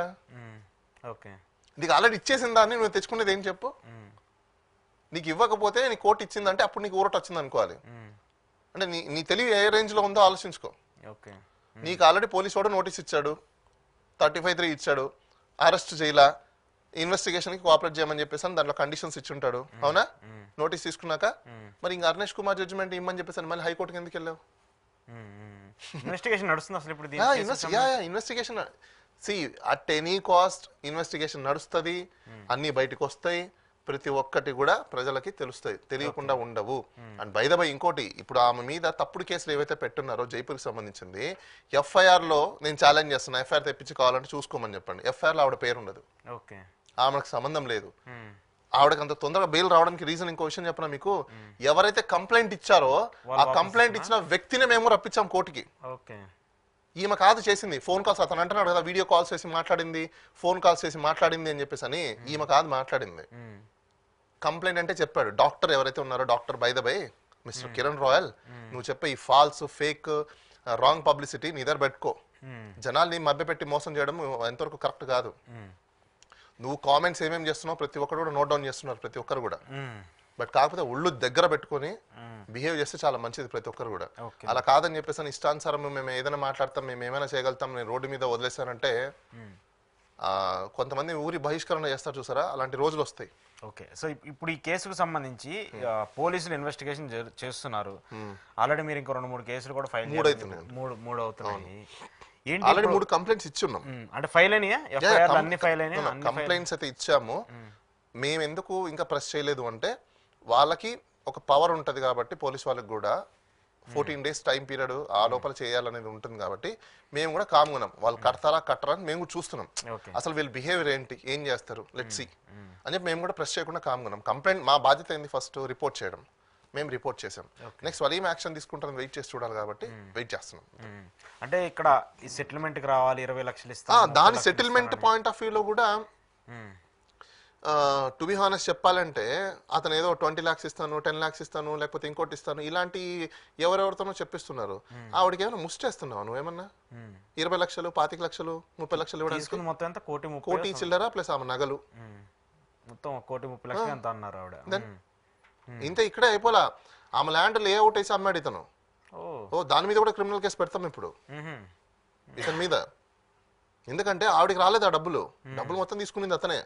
నీకు ఆల్రెడీ ఇచ్చేసిన దాన్ని నువ్వు తెచ్చుకునేది ఏం చెప్పు? నీకు ఇవ్వకపోతే నీ కోర్టు ఇచ్చిందంటే అప్పుడు నీకు ఊరట వచ్చింది అనుకోవాలి. అంటే నీ తెలివి ఏ రేంజ్ లో ఉందో ఆలోచించుకో. నీకు ఆల్రెడీ పోలీసు వాడు నోటీస్ ఇచ్చాడు, 35(3) ఇచ్చాడు, అరెస్ట్ చేయాల, ఇన్వెస్టిగేషన్ కి కోఆపరేట్ చేయమని చెప్పేసి దాంట్లో కండిషన్స్ ఇచ్చుంటాడు, అవునా? నోటీస్ తీసుకున్నాక మరి ఇంకా అర్నేష్ కుమార్ జడ్జిమెంట్ ఇమ్మని చెప్పేసి మళ్ళీ హైకోర్టుకి ఎందుకు వెళ్ళావు? ఇన్వెస్టిగేషన్ నడుస్తుంది అసలు ఇప్పుడు. Investigation at any cost investigation నడుస్తుంది, అన్ని బయటకు వస్తాయి, ప్రతి ఒక్కటి కూడా ప్రజలకి తెలుస్తాయి, తెలియకుండా ఉండవు. అండ్ బై ద బై ఇంకోటి, ఇప్పుడు ఆమె మీద తప్పుడు కేసులు ఏవైతే పెట్టున్నారో జైపూర్కి సంబంధించింది, ఎఫ్ఐఆర్ లో నేను ఛాలెంజ్ చేస్తున్నా, ఎఫ్ఐఆర్ తెప్పించి కావాలంటే చూసుకోమని చెప్పండి. ఎఫ్ఐఆర్ లో ఆవిడ పేరు ఉండదు, ఆమెకు సంబంధం లేదు. ఆవిడకి అంత తొందరగా బెయిల్ రావడానికి రీజన్ ఇంకో విషయం చెప్పిన మీకు, ఎవరైతే కంప్లైంట్ ఇచ్చారో ఆ కంప్లైంట్ ఇచ్చిన వ్యక్తిని మేము రప్పించాం కోర్టుకి. ఈమె కాదు చేసింది, ఫోన్ కాల్స్, అతను అంటున్నాడు కదా వీడియో కాల్స్ చేసి మాట్లాడింది, ఫోన్ కాల్స్ చేసి మాట్లాడింది అని చెప్పేసి అని, ఈమె కాదు మాట్లాడింది. కంప్లైంట్ అంటే చెప్పాడు డాక్టర్ ఎవరైతే ఉన్నారో doctor by the by mister Kiran royal నువ్వు చెప్పే ఈ ఫాల్స్ ఫేక్ రాంగ్ పబ్లిసిటీ నీ దగ్గర పెట్టుకో, జనాల్ని మభ్యపెట్టి మోసం చేయడం ఎంతవరకు కరెక్ట్ కాదు. నువ్వు కామెంట్స్ ఏమేమి చేస్తున్నావు ప్రతి ఒక్కరు కూడా నోట్ డౌన్ చేస్తున్నారు ప్రతి ఒక్కరు కూడా. బట్ కాకపోతే ఒళ్ళు దగ్గర పెట్టుకొని బిహేవ్ చేస్తే చాలా మంచిది ప్రతి ఒక్కరు కూడా. అలా కాదని చెప్పేసి ఇష్టానుసారం మేము ఏదైనా మాట్లాడతాం, మేము ఏమైనా చేయగలుగుతాం, నేను రోడ్డు మీద వదిలేసానంటే కొంతమంది ఊరి బహిష్కరణ చేస్తారు చూసారా, అలాంటి రోజులు వస్తాయి. ఓకే, సో ఇప్పుడు ఈ కేసుకు సంబంధించి పోలీసులు ఇన్వెస్టిగేషన్ చేస్తున్నారు. ఆల్రెడీ మీరు ఇంకో 2-3 కేసులు కూడా ఫైల్ మూడు అవుతున్నాయి. ఆల్రెడీ 3 కంప్లైంట్స్ ఇచ్చున్నాం. అంటే ఫైల్ అయినాయా? అన్ని ఫైల్ అయినాయి. కంప్లైంట్స్ అయితే ఇచ్చాము. మేము ఎందుకు ఇంకా ప్రెస్ చేయలేదు అంటే వాళ్ళకి ఒక పవర్ ఉంటది కాబట్టి పోలీస్ వాళ్ళకి కూడా 14 days టైం పీరియడ్ ఆ లోపల చేయాలనేది ఉంటుంది కాబట్టి మేము కూడా కామ్గున్నాం. వాళ్ళు కడతారా కట్టరా అని మేము చూస్తున్నాం. అసలు వీళ్ళ బిహేవియర్ ఏంటి, ఏం చేస్తారు, లెట్స్ సీ అని చెప్పి మేము కూడా ప్రెస్ చేయకుండా కామ్గున్నాం. కంప్లైంట్ మా బాధ్యత ఏంది, ఫస్ట్ రిపోర్ట్ చేయడం. మేము రిపోర్ట్ చేసాం. నెక్స్ట్ వాళ్ళు ఏం యాక్షన్ తీసుకుంటారని వెయిట్ చేసి చూడాలి కాబట్టి వెయిట్ చేస్తున్నాం. అంటే ఇక్కడ ఈ సెటిల్మెంట్ కి రావాలి 20 లక్షలు ఇస్తా, దాని సెటిల్మెంట్ పాయింట్ ఆఫ్ వ్యూలో కూడా టు బి హానెస్ట్ చెప్పాలంటే అతను ఏదో 20 lakhs ఇస్తాను, 10 lakhs ఇస్తాను, లేకపోతే ఇంకోటి ఇస్తాను, ఇలాంటి ఎవరెవరితోనో చెప్పిస్తున్నారు. ఆవిడకి ఏమైనా ముష్టేస్తున్నావు నువ్వేమన్నా? 20 లక్షలు, 25 లక్షలు, 30 లక్షలు ఇవ్వడానికి మొత్తం ఎంత కోటి చిల్లరా ప్లస్ ఆమె నగలు మొత్తం 1,30 లక్షలు ఎంత అన్నారు ఆవిడ. ఇంత ఇక్కడే అయిపోలా. ఆమె ల్యాండ్ లేఅవుట్ వేసి అమ్మాడు ఇతను. దాని మీద కూడా క్రిమినల్ కేసు పెడతాం ఇప్పుడు ఇతని మీద. ఎందుకంటే ఆవిడకి రాలేదు ఆ డబ్బులు మొత్తం తీసుకునింది అతనే.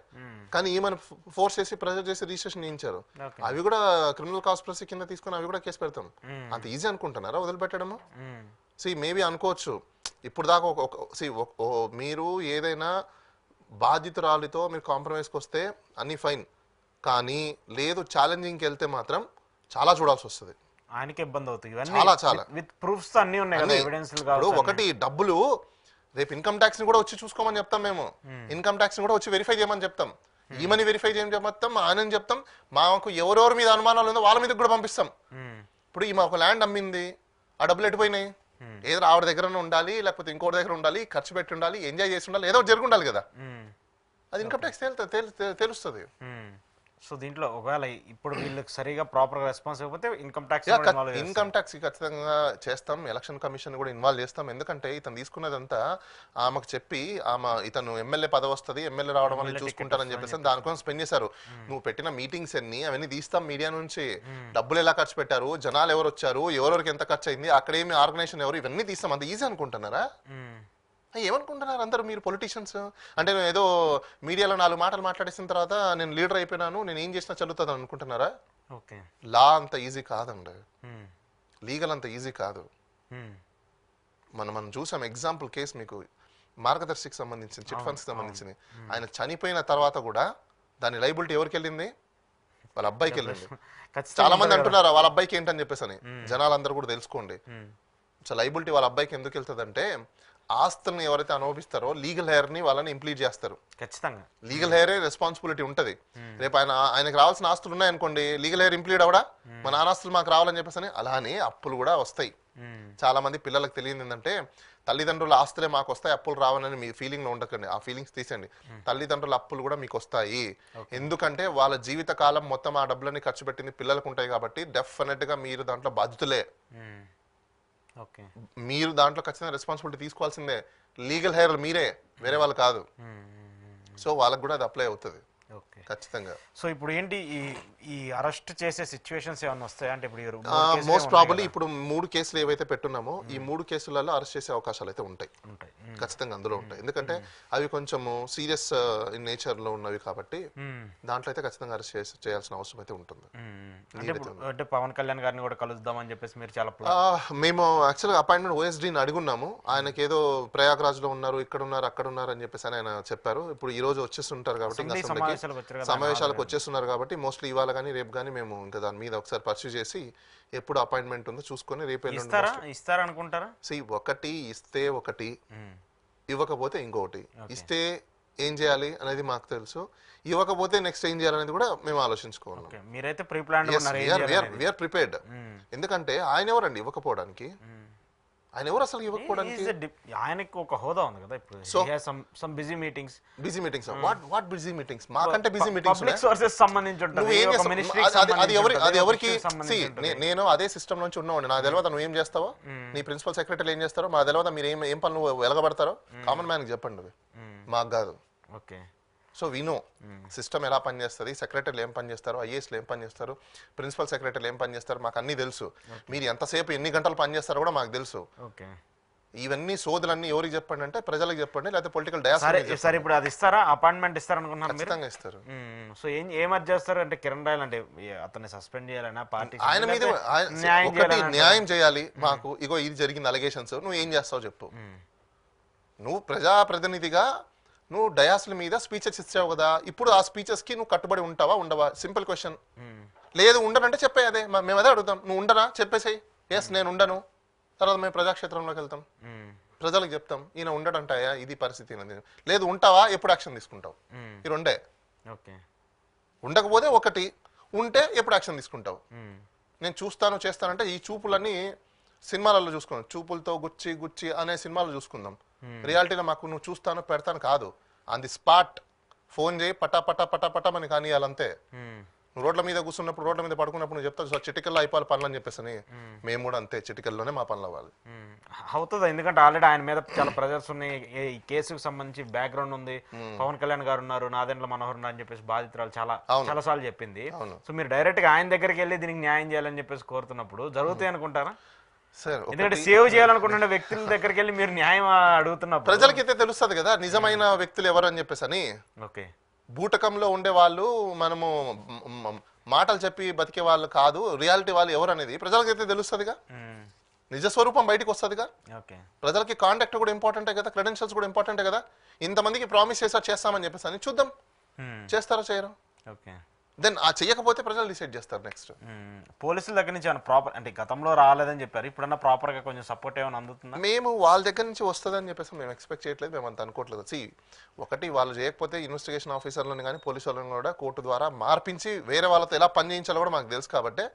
కానీ ఈమెను ఫోర్స్ చేసి ప్రెజర్ చేసి రిజిస్ట్రేషన్ చేయించారు. అవి కూడా క్రిమినల్ కాన్స్పిరసీ కింద తీసుకుని అవి కూడా కేసు పెడతాం. అంత ఈజీ అనుకుంటున్నారా వదిలిపెట్టడము? మేబీ అనుకోవచ్చు ఇప్పుడు దాకా మీరు ఏదైనా బాధితురాలితో మీరు కాంప్రమైజ్కి వస్తే అన్ని ఫైన్, కానీ లేదు ఛాలెంజింగ్కి వెళ్తే మాత్రం చాలా చూడాల్సి వస్తుంది. ఆయనకి ఇబ్బంది అవుతుంది. చాలా విత్ ప్రూఫ్స్ అన్ని ఉన్నాయి. ఒకటి డబ్బులు రేపు ఇన్కమ్ ట్యాక్స్ ని కూడా వచ్చి చూసుకోమని చెప్తాం. మేము ఇన్కమ్ ట్యాక్స్ ని కూడా వచ్చి వెరిఫై చేయమని చెప్తాం. ఈమని వెరిఫై చేయమని చెప్తాం, ఆయనని చెప్తాం. మాకు ఎవరెవరి మీద అనుమానాలు ఉందో వాళ్ళ మీద కూడా పంపిస్తాం. ఇప్పుడు ఈమె ఒక ల్యాండ్ అమ్మింది, ఆ డబ్బులు ఎటుపోయినాయి? ఏదో ఆవిడ దగ్గర ఉండాలి, లేకపోతే ఇంకోటి దగ్గర ఉండాలి, ఖర్చు పెట్టి ఉండాలి, ఎంజాయ్ చేసి ఉండాలి, ఏదో జరిగి ఉండాలి కదా. అది ఇన్కమ్ ట్యాక్స్ తెలుస్తుంది. సో దీంట్లో ఒకవేళ ఇప్పుడు వీళ్ళకి సరిగా ప్రాపర్ గా రెస్పాన్స్ ఇవ్వకపోతే ఇన్కమ్ ట్యాక్స్ ఖచ్చితంగా చేస్తాం. ఎలక్షన్ కమిషన్ కూడా ఇన్వాల్వ్ చేస్తాం. ఎందుకంటే ఇతను తీసుకున్నదంతా ఆమెకు చెప్పి ఇతను ఎమ్మెల్యే పదవి వస్తుంది, ఎమ్మెల్యే రావడం వల్ల చూసుకుంటారని చెప్పేసి దానికోసం స్పెండ్ చేశారు. నువ్వు పెట్టిన మీటింగ్స్ అవన్నీ తీస్తాం మీడియా నుంచి. డబ్బులు ఎలా ఖర్చు పెట్టారు, జనాలు ఎవరు వచ్చారు, ఎవరెవరికి ఎంత ఖర్చు అయింది, అక్కడేమి ఆర్గనైజేషన్ ఎవరు, ఇవన్నీ తీస్తాం. అంత ఈజీ అనుకుంటున్నారా? ఏమనుకుంటున్నారు అందరూ మీరు పొలిటీషియన్స్ అంటే? నేను ఏదో మీడియాలో 4 మాటలు మాట్లాడేసిన తర్వాత నేను లీడర్ అయిపోయినాను, నేను ఏం చేసినా చదువుతుంది అనుకుంటున్నారా? లా అంత ఈజీ కాదండి, లీగల్ అంత ఈజీ కాదు. మనం చూసాం ఎగ్జాంపుల్ కేసు మీకు మార్గదర్శికి సంబంధించింది, చిట్ ఫండ్స్ సంబంధించింది. ఆయన చనిపోయిన తర్వాత కూడా దాని లైబిలిటీ ఎవరికి వెళ్ళింది? వాళ్ళ అబ్బాయికి వెళ్ళింది. చాలా మంది అంటున్నారు వాళ్ళ అబ్బాయికి ఏంటని చెప్పేసి అని. జనాలందరూ కూడా తెలుసుకోండి. సో లైబిలిటీ వాళ్ళ అబ్బాయికి ఎందుకు వెళ్తుంది అంటే ఆస్తులను ఎవరైతే అనుభవిస్తారో లీగల్ హెయిర్ ని వాళ్ళని ఇంప్లీట్ చేస్తారు. ఖచ్చితంగా లీగల్ హెయిరే రెస్పాన్సిబిలిటీ ఉంటది. రేపు ఆయనకు రావాల్సిన ఆస్తులు ఉన్నాయనుకోండి, లీగల్ హెయిర్ ఇంప్లీట్ అవడా, మా నానాస్తులు మాకు రావాలని చెప్పేసి. అలానే అప్పులు కూడా వస్తాయి. చాలా మంది పిల్లలకు తెలియదు ఏంటంటే తల్లిదండ్రుల ఆస్తులే మాకు వస్తాయి, అప్పులు రావాలని మీ ఫీలింగ్ లో ఉండకండి. ఆ ఫీలింగ్స్ తీసేయండి. తల్లిదండ్రుల అప్పులు కూడా మీకు వస్తాయి. ఎందుకంటే వాళ్ళ జీవిత కాలం మొత్తం ఆ డబ్బులని ఖర్చు పెట్టింది పిల్లలకు ఉంటాయి కాబట్టి డెఫినెట్ గా మీరు దాంట్లో బాధ్యతలే. మీరు దాంట్లో ఖచ్చితంగా రెస్పాన్సిబిలిటీ తీసుకోవాల్సిందే. లీగల్ హెయిర్ మీరే, వేరే వాళ్ళు కాదు. సో వాళ్ళకి కూడా అది అప్లై అవుతుంది ఖచ్చితంగా. సో ఇప్పుడు ఏంటి ఈ అరెస్ట్ చేసే సిచ్యువేషన్స్ ఏమైనా వస్తాయి అంటే? ఇప్పుడు మోస్ట్ ప్రాబబ్లీ ఇప్పుడు 3 కేసులు ఏవైతే పెట్టున్నామో ఈ 3 కేసులలో అరెస్ట్ చేసే అవకాశాలు అయితే ఉంటాయి ఖచ్చితంగా, అందులో ఉంటాయి. ఎందుకంటే అవి కొంచెం సీరియస్ ఇన్ నేచర్ లో ఉన్నవి కాబట్టి దాంట్లో అయితే ఖచ్చితంగా అరెస్ట్ చేయాల్సిన అవసరం అయితే ఉంటుంది. అంటే పవన్ కళ్యాణ్ గారిని కూడా కలుద్దామని చెప్పేసి మీరు చాలా మేము యాక్చువల్గా అపాయింట్మెంట్ ఓఎస్డీని అడుగున్నాము. ఆయనకి ఏదో ప్రయాగ్రాజ్ లో ఉన్నారు, ఇక్కడ ఉన్నారు, అక్కడ ఉన్నారు అని చెప్పేసి ఆయన చెప్పారు. ఇప్పుడు ఈ రోజు వచ్చేస్తుంటారు కాబట్టి సమావేశాలకు వచ్చేస్తున్నారు కాబట్టి మోస్ట్లీ ఇవాళ కానీ రేపు కానీ మేము ఇంకా దాని మీద ఒకసారి పర్సూ చేసి ఎప్పుడు అపాయింట్మెంట్ ఉందో చూసుకొని రేపు ఇస్తారనుకుంటారా? ఒకటి ఇస్తే ఒకటి, ఇవ్వకపోతే ఇంకొకటి. ఇస్తే ఏం చేయాలి అనేది మాకు తెలుసు, ఇవ్వకపోతే నెక్స్ట్ ఏం చేయాలనేది కూడా మేము ఆలోచించుకోవాలి. మీరైతే ప్రీ ప్లాన్డ్ ప్రిపేర్డ్. ఎందుకంటే ఆయన ఎవరండి ఇవ్వకపోవడానికి? ఆయన ఎవరు అసలు ఇవ్వకపోవడానికి? ఆయనకి ఒక హోదా ఉంది కదా ఇప్పుడు. So some busy meetings what busy meetings మాకంటే బిజీ మీటింగ్స్ పబ్లిక్ సోర్సెస్ సంబంధించి ఉంటుంది, ఒక మినిస్ట్రీ అది ఎవరికి నేను అదే సిస్టమ్ నుంచి ఉన్నవాడిని. నాకు తెలియదు నువ్వు ఏం చేస్తావో, నీ ప్రిన్సిపల్ సెక్రటరీ ఏం చేస్తారో, మాకు తెలియదు మీరు ఏం పనులు వెలగబడతారో. కామన్ మ్యాన్ కి చెప్పండి, అవి మాకు కాదు. ఓకే. సో వినో సిస్టమ్ ఎలా పనిచేస్తుంది, సెక్రటరీలు ఏం పని చేస్తారు, ఐఏఎస్లు ఏం పని చేస్తారు, ప్రిన్సిపల్ సెక్రటరీలు ఏం పని చేస్తారు, మాకు అన్నీ తెలుసు. మీరు ఎంతసేపు ఎన్ని గంటలు పని చేస్తారో కూడా మాకు తెలుసు. ఇవన్నీ సోదులన్నీ ఎవరికి చెప్పండి అంటే ప్రజలకు చెప్పండి, లేకపోతే పొలిటికల్ డయాస్. సరే ఇప్పుడు అది ఇస్తారా, అపాయింట్మెంట్ ఇస్తారనుకున్నారు? ఖచ్చితంగా ఇస్తారు. సో ఏం చేస్తారు అంటే కిరణ్ రాయల్ అంటే అతన్ని సస్పెండ్ చేయాలన్నా, పార్టీ ఆయన మీద న్యాయం చేయాలి మాకు. ఇగో ఇది జరిగింది అలిగేషన్స్, నువ్వు ఏం చేస్తావు చెప్పు. నువ్వు ప్రజాప్రతినిధిగా నువ్వు డయాస్ల మీద స్పీచెస్ ఇచ్చావు కదా, ఇప్పుడు ఆ స్పీచెస్ కి నువ్వు కట్టుబడి ఉంటావా ఉండవా? Simple question. లేదు ఉండనంటే చెప్పే, అదే మేము అదే అడుగుతాం. నువ్వు ఉండనా చెప్పేసాయి, ఎస్ నేను ఉండను. తర్వాత మేము ప్రజాక్షేత్రంలోకి వెళ్తాం, ప్రజలకు చెప్తాం ఈయన ఉండడంటాయా, ఇది పరిస్థితి. లేదు ఉంటావా, ఎప్పుడు యాక్షన్ తీసుకుంటావు? ఈ రెండే. ఉండకపోతే ఒకటి, ఉంటే ఎప్పుడు యాక్షన్ తీసుకుంటావు? నేను చూస్తాను చేస్తానంటే ఈ చూపులన్నీ సినిమాలలో చూసుకున్నాం. చూపులతో గుచ్చి గుచ్చి అనే సినిమాలు చూసుకుందాం. రియాలిటీలో మాకు నువ్వు చూస్తాను పెడతాను కాదు, ఆన్ ది స్పాట్ ఫోన్ చేయి పటా పటా పటా పటామని కానీ అంతే. నువ్వు రోడ్ల మీద కూర్చున్నప్పుడు, రోడ్ల మీద పడుకున్నప్పుడు నువ్వు చెప్తావు చిటికల్లో అయిపోవాలి పనులు అని చెప్పేసి, మేము కూడా అంతే చిటికల్లోనే మా పనులు అవ్వాలి. అవుతుంది, ఎందుకంటే ఆల్రెడీ ఆయన మీద చాలా ప్రెజర్స్ ఉన్నాయి. ఈ కేసుకు సంబంధించి బ్యాక్గ్రౌండ్ ఉంది. పవన్ కళ్యాణ్ గారు ఉన్నారు, నాదెండ్ల మనోహర్ ఉన్నారు అని చెప్పేసి బాధితురాలు చాలా సార్లు చెప్పింది. సో మీరు డైరెక్ట్ గా ఆయన దగ్గరికి వెళ్ళి దీనికి న్యాయం చేయాలని చెప్పేసి కోరుతున్నప్పుడు జరుగుతాయి అనుకుంటారా? ఎందుకంటే సేవ్ చేయాలనుకుంటున్న వ్యక్తుల దగ్గరికి వెళ్ళి మీరు న్యాయం అడుగుతున్నప్పుడు ప్రజలకైతే తెలుస్తుంది కదా నిజమైన వ్యక్తులు ఎవరు అని చెప్పేసి అని. ఓకే. బూటకంలో ఉండే వాళ్ళు, మనము మాటలు చెప్పి బతికే వాళ్ళు కాదు, రియాలిటీ వాళ్ళు ఎవరు అనేది ప్రజలకైతే తెలుస్తుందిగా, నిజస్వరూపం బయటకు వస్తుందిగా. ప్రజలకి కాంటాక్ట్ కూడా ఇంపార్టెంటే కదా, క్రెడెన్షియల్స్ కూడా ఇంపార్టెంటే కదా. ఇంతమందికి ప్రామిస్ చేస్తామని చెప్పేసి అని చూద్దాం చేస్తారో చేయరు. దెన్ ఆ చెయ్యకపోతే ప్రజలు డిసైడ్ చేస్తారు నెక్స్ట్. పోలీసుల దగ్గర నుంచి ప్రాపర్ అంటే గతంలో రాలేదని చెప్పారు, ఇప్పుడన్నా ప్రాపర్ గా కొంచెం సపోర్ట్ ఏమైనా అందుతుందా? మేము వాళ్ళ దగ్గర నుంచి వస్తుందని చెప్పేసి మేము ఎక్స్పెక్ట్ చేయట్లేదు, మేము అంత అనుకోవట్లేదు. ఒకటి వాళ్ళు చేయకపోతే ఇన్వెస్టిగేషన్ ఆఫీసర్లను కానీ పోలీసు వాళ్ళని కూడా కోర్టు ద్వారా మార్పించి వేరే వాళ్ళతో ఎలా పని చేయించాలో కూడా మాకు తెలుసు కాబట్టి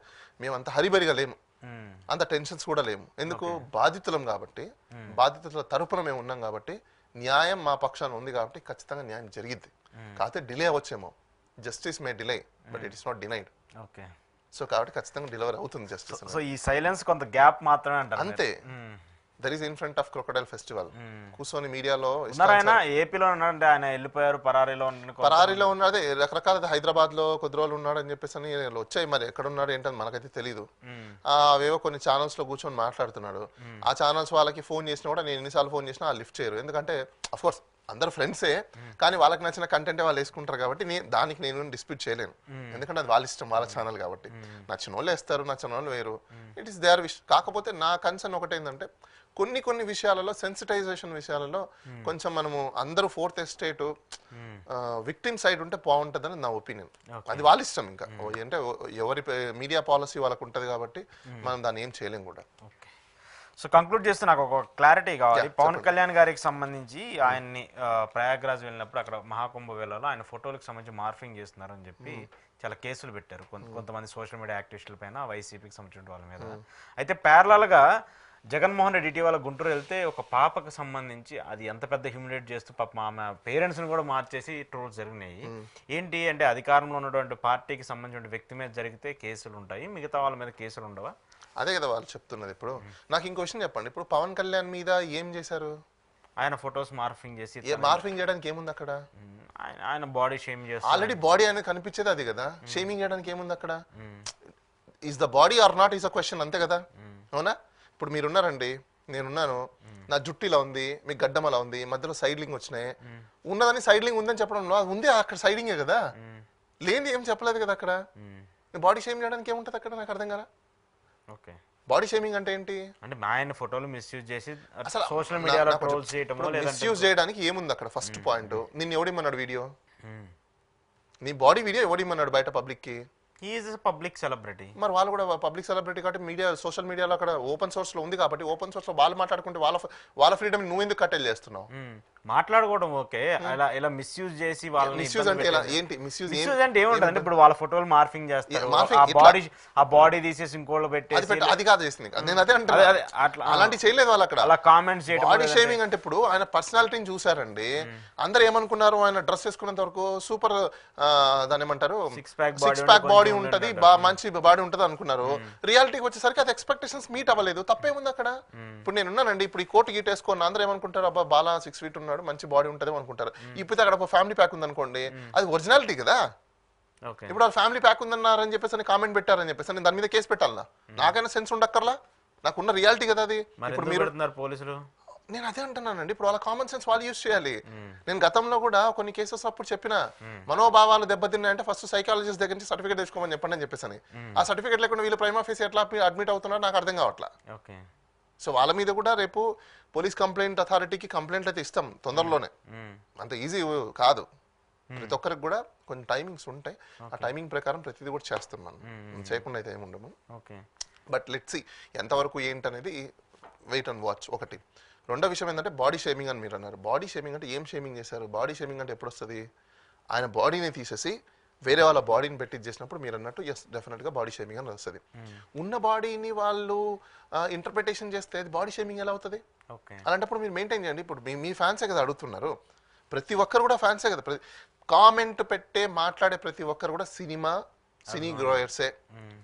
మేము అంత హరిబరిగా లేము, అంత టెన్షన్స్ కూడా లేము. ఎందుకు బాధితులం కాబట్టి, బాధితుల తరపున మేము ఉన్నాం కాబట్టి, న్యాయం మా పక్షాన ఉంది కాబట్టి ఖచ్చితంగా న్యాయం జరిగిద్ది. కాకపోతే డిలే అవ్వచ్చేమో, justice may delay but it is not denied. Okay. So కాబట్టి ఖచ్చితంగా డెలివరీ అవుతుంది జస్టిస్. సో ఈ సైలెన్స్ కొంత గ్యాప్ మాత్రమే అంటారు అంతే. There is in front of crocodile festival కూర్చొని మీడియాలో ఏపీలో ఉన్నాడంటే ఆయన వెళ్ళిపోయారు, పరారీలో ఉన్నాడు. రకరకాల హైదరాబాద్ లో కొద్ది రోజులు ఉన్నాడు అని చెప్పేసి అని వచ్చాయి. మరి ఎక్కడ ఉన్నాడు ఏంటని మనకైతే తెలీదు. అవేవో కొన్ని ఛానల్స్ లో కూర్చొని మాట్లాడుతున్నాడు. ఆ ఛానల్స్ వాళ్ళకి ఫోన్ చేసినా కూడా నేను ఎన్నిసార్లు ఫోన్ చేసినా వాళ్ళు లిఫ్ట్ చేయరు. ఎందుకంటే అఫ్ కోర్స్ అందరు ఫ్రెండ్సే, కానీ వాళ్ళకి నచ్చిన కంటెంటే వాళ్ళు వేసుకుంటారు కాబట్టి దానికి నేను డిస్ప్యూట్ చేయలేను. ఎందుకంటే అది వాళ్ళ ఇష్టం, వాళ్ళ ఛానల్ కాబట్టి. నచ్చిన వాళ్ళు వేస్తారు, నచ్చిన వాళ్ళు వేరు, ఇట్ ఈస్ దేర్ విష్. కాకపోతే నా కన్సర్న్ ఒకటేంటంటే కొన్ని విషయాలలో, సెన్సిటైజేషన్ విషయాలలో కొంచెం మనము అందరూ ఫోర్త్ ఎస్టేట్ విక్టిమ్ సైడ్ ఉంటే బాగుంటుందని నా ఒపీనియన్. అది వాళ్ళ ఇష్టం. ఇంకా అంటే ఎవరి మీడియా పాలసీ వాళ్ళకు ఉంటుంది కాబట్టి మనం దాన్ని ఏం చేయలేం కూడా. సో కంక్లూడ్ చేస్తే నాకు ఒక క్లారిటీ కావాలి. పవన్ కళ్యాణ్ గారికి సంబంధించి ఆయన్ని ప్రయాగ్రాజ్ వెళ్ళినప్పుడు అక్కడ మహాకుంభవేళలో ఆయన ఫోటోలకు సంబంధించి మార్ఫింగ్ చేస్తున్నారని చెప్పి చాలా కేసులు పెట్టారు కొంతమంది సోషల్ మీడియా యాక్టివిస్టుల పైన, వైసీపీకి సంబంధించిన వాళ్ళ మీద. అయితే ప్యారలల్గా జగన్మోహన్ రెడ్డి ఇటీవల గుంటూరు వెళ్తే ఒక పాపకు సంబంధించి అది ఎంత పెద్ద హ్యూమిలేట్ చేస్తూ పాప ఆమె పేరెంట్స్ని కూడా మార్చేసి ట్రోల్స్ జరిగినాయి. ఏంటి అంటే అధికారంలో ఉన్నటువంటి పార్టీకి సంబంధించిన వ్యక్తి మీద జరిగితే కేసులు ఉంటాయి, మిగతా వాళ్ళ మీద కేసులు ఉండవా? అదే కదా వాళ్ళు చెప్తున్నది. ఇప్పుడు నాకు ఇంకో విషయం చెప్పండి, ఇప్పుడు పవన్ కళ్యాణ్ మీద ఏం చేశారు? ఆయన ఫొటోస్ మార్ఫింగ్ చేసి, మార్ఫింగ్ చేయడానికి ఏముంది అక్కడ? ఆయన బాడీ షేమ్ చేస్తారు. ఆల్రెడీ బాడీ అనేది కనిపించేది అది కదా, షేమింగ్ చేయడానికి ఏముంది అక్కడ? Is the body or not is a question, అంతే కదా. అవునా? ఇప్పుడు మీరున్నారండి, నేనున్నాను, నా జుట్టు ఇలా ఉంది, మీ గడ్డం అలా ఉంది, మధ్యలో సైడ్లింగ్ వచ్చినాయి, ఉన్నదని సైడ్లింగ్ ఉందని చెప్పడం ఉంది, అక్కడ సైడింగే కదా, లేని ఏం చెప్పలేదు కదా అక్కడ. బాడీ షేమ్ చేయడానికి ఏముంటది అక్కడ? నాకు అర్థం కదా. ఓకే. బాడీ షేమింగ్ అంటే ఏంటి? అంటే ఆయన ఫోటోలు మిస్యూజ్ చేసి సోషల్ మీడియాలో ట్రోల్స్ చేయటమో, మిస్యూజ్ చేయడానికి ఏముంది అక్కడ? ఫస్ట్ పాయింట్, నిన్ను ఎవడిమ్మన్నాడు వీడియో? నీ బాడీ వీడియో ఎవడిమ్మన్నాడు బయట పబ్లిక్ కి? He is public celebrity. మరి వాళ్ళు కూడా పబ్లిక్ సెలబ్రిటీ కాబట్టి మీడియా సోషల్ మీడియాలో అక్కడ ఓపెన్ సోర్స్ లో ఉంది కాబట్టి ఓపెన్ సోర్స్ లో వాళ్ళు మాట్లాడుకుంటే వాళ్ళ ఫ్రీడమ్ నువ్వు ఎందుకు కట్టెలు చేస్తున్నావు? మాట్లాడుకోవడం ఓకే, ఇలా ఇలా మిస్యూజ్ చేసి వాళ్ళని మిస్యూజ్ అంటే ఏంటి? మిస్యూజ్ అంటే ఏముంటుంది? ఇప్పుడు వాళ్ళ ఫోటోలు మార్ఫింగ్ చేస్తారు, ఆ బాడీ తీసేసి ఇంకోళ్ళు పెట్టేసి అది కాదు చేసింది. నేను అదే అంటే అలాంటి చేయలేదు వాళ్ళు అక్కడ. అలా కామెంట్స్ చేయడం బాడీ షేమింగ్ అంటే ఇప్పుడు ఆయన పర్సనాలిటీని చూసారండి, అందరు ఏమనుకున్నారు ఆయన డ్రెస్ వేసుకున్నంత వరకు సూపర్ దాని ఏమంటారు సిక్స్ ప్యాక్ బాడీ ఉంటది, మంచి బాడీ ఉంటది అనుకున్నారు. రియాలిటీకి వచ్చేసరికి అది ఎక్స్పెక్టేషన్స్ మీట్ అవ్వలేదు. తప్పేముంది అక్కడ? ఇప్పుడు నేను ఉన్నానండి, ఇప్పుడు ఈ కోట్ గీట్ వేసుకున్న అందరూ ఏమనుకుంటారు, అబ్బా బాలా 6 feet ఉన్నాడు, మంచి బాడీ ఉంటది అనుకుంటారు. ఇప్పుడు అక్కడ ఒక ఫ్యామిలీ ప్యాక్ ఉంది అనుకోండి, అది ఒరిజినాలిటీ కదా. ఇప్పుడు ఆ ఫ్యామిలీ ప్యాక్ ఉందన్నారని చెప్పేసి కామెంట్ పెట్టారని చెప్పేసి నేను దాని మీద కేసు పెట్టాలనా? నాకైనా సెన్స్ ఉండక్కర్లా, నాకున్న రియాలిటీ కదా అది. ఇప్పుడు మీరు పోలీసులు, నేను అదే అంటున్నానండి, ఇప్పుడు వాళ్ళ కామన్ సెన్స్ వాళ్ళు యూజ్ చేయాలి. నేను గతంలో కూడా కొన్ని కేసెస్ అప్పుడు చెప్పిన, మనోభావాలు దెబ్బతిన్నాయంటే ఫస్ట్ సైకాలజిస్ట్ దగ్గర నుంచి సర్టిఫికేట్ తెచ్చుకోమని చెప్పండి అని చెప్పేసి. ఆ సర్టిఫికేట్ లేకుండా వీళ్ళు ప్రైమా ఫేస్ ఎట్లా అడ్మిట్ అవుతున్నారు నాకు అర్థం కావట్లా. సో వాళ్ళ మీద కూడా రేపు పోలీస్ కంప్లైంట్ అథారిటీకి కంప్లైంట్లు అయితే ఇస్తాం తొందరలోనే, అంత ఈజీ కాదు. ప్రతి ఒక్కరికి కూడా కొన్ని టైమింగ్స్ ఉంటాయి, ఆ టైమింగ్ ప్రకారం ప్రతిదీ కూడా చేస్తాం మనం, చేయకుండా అయితే ఏముండము. బట్ లెట్స్ సీ ఎంతవరకు ఏంటనేది వెయిట్ అండ్ వాచ్. ఒకటి. రెండో విషయం ఏంటంటే బాడీ షేమింగ్ అని మీరు అన్నారు. బాడీ షేమింగ్ అంటే ఏం షేమింగ్ చేశారు? బాడీ షేమింగ్ అంటే ఎప్పుడు వస్తుంది? ఆయన బాడీని తీసేసి వేరే వాళ్ళ బాడీని పెట్టి చేసినప్పుడు మీరు అన్నట్టు ఎస్ డెఫినెట్గా బాడీ షేమింగ్ అని వస్తుంది. ఉన్న బాడీని వాళ్ళు ఇంటర్ప్రిటేషన్ చేస్తే అది బాడీ షేమింగ్ ఎలా అవుతుంది? అలాంటప్పుడు మీరు మెయింటైన్ చేయండి. ఇప్పుడు మీ ఫ్యాన్సే కదా అడుగుతున్నారు, ప్రతి ఒక్కరు కూడా ఫ్యాన్సే కదా, కామెంట్ పెట్టే మాట్లాడే ప్రతి ఒక్కరు కూడా సినీ గోయర్సే.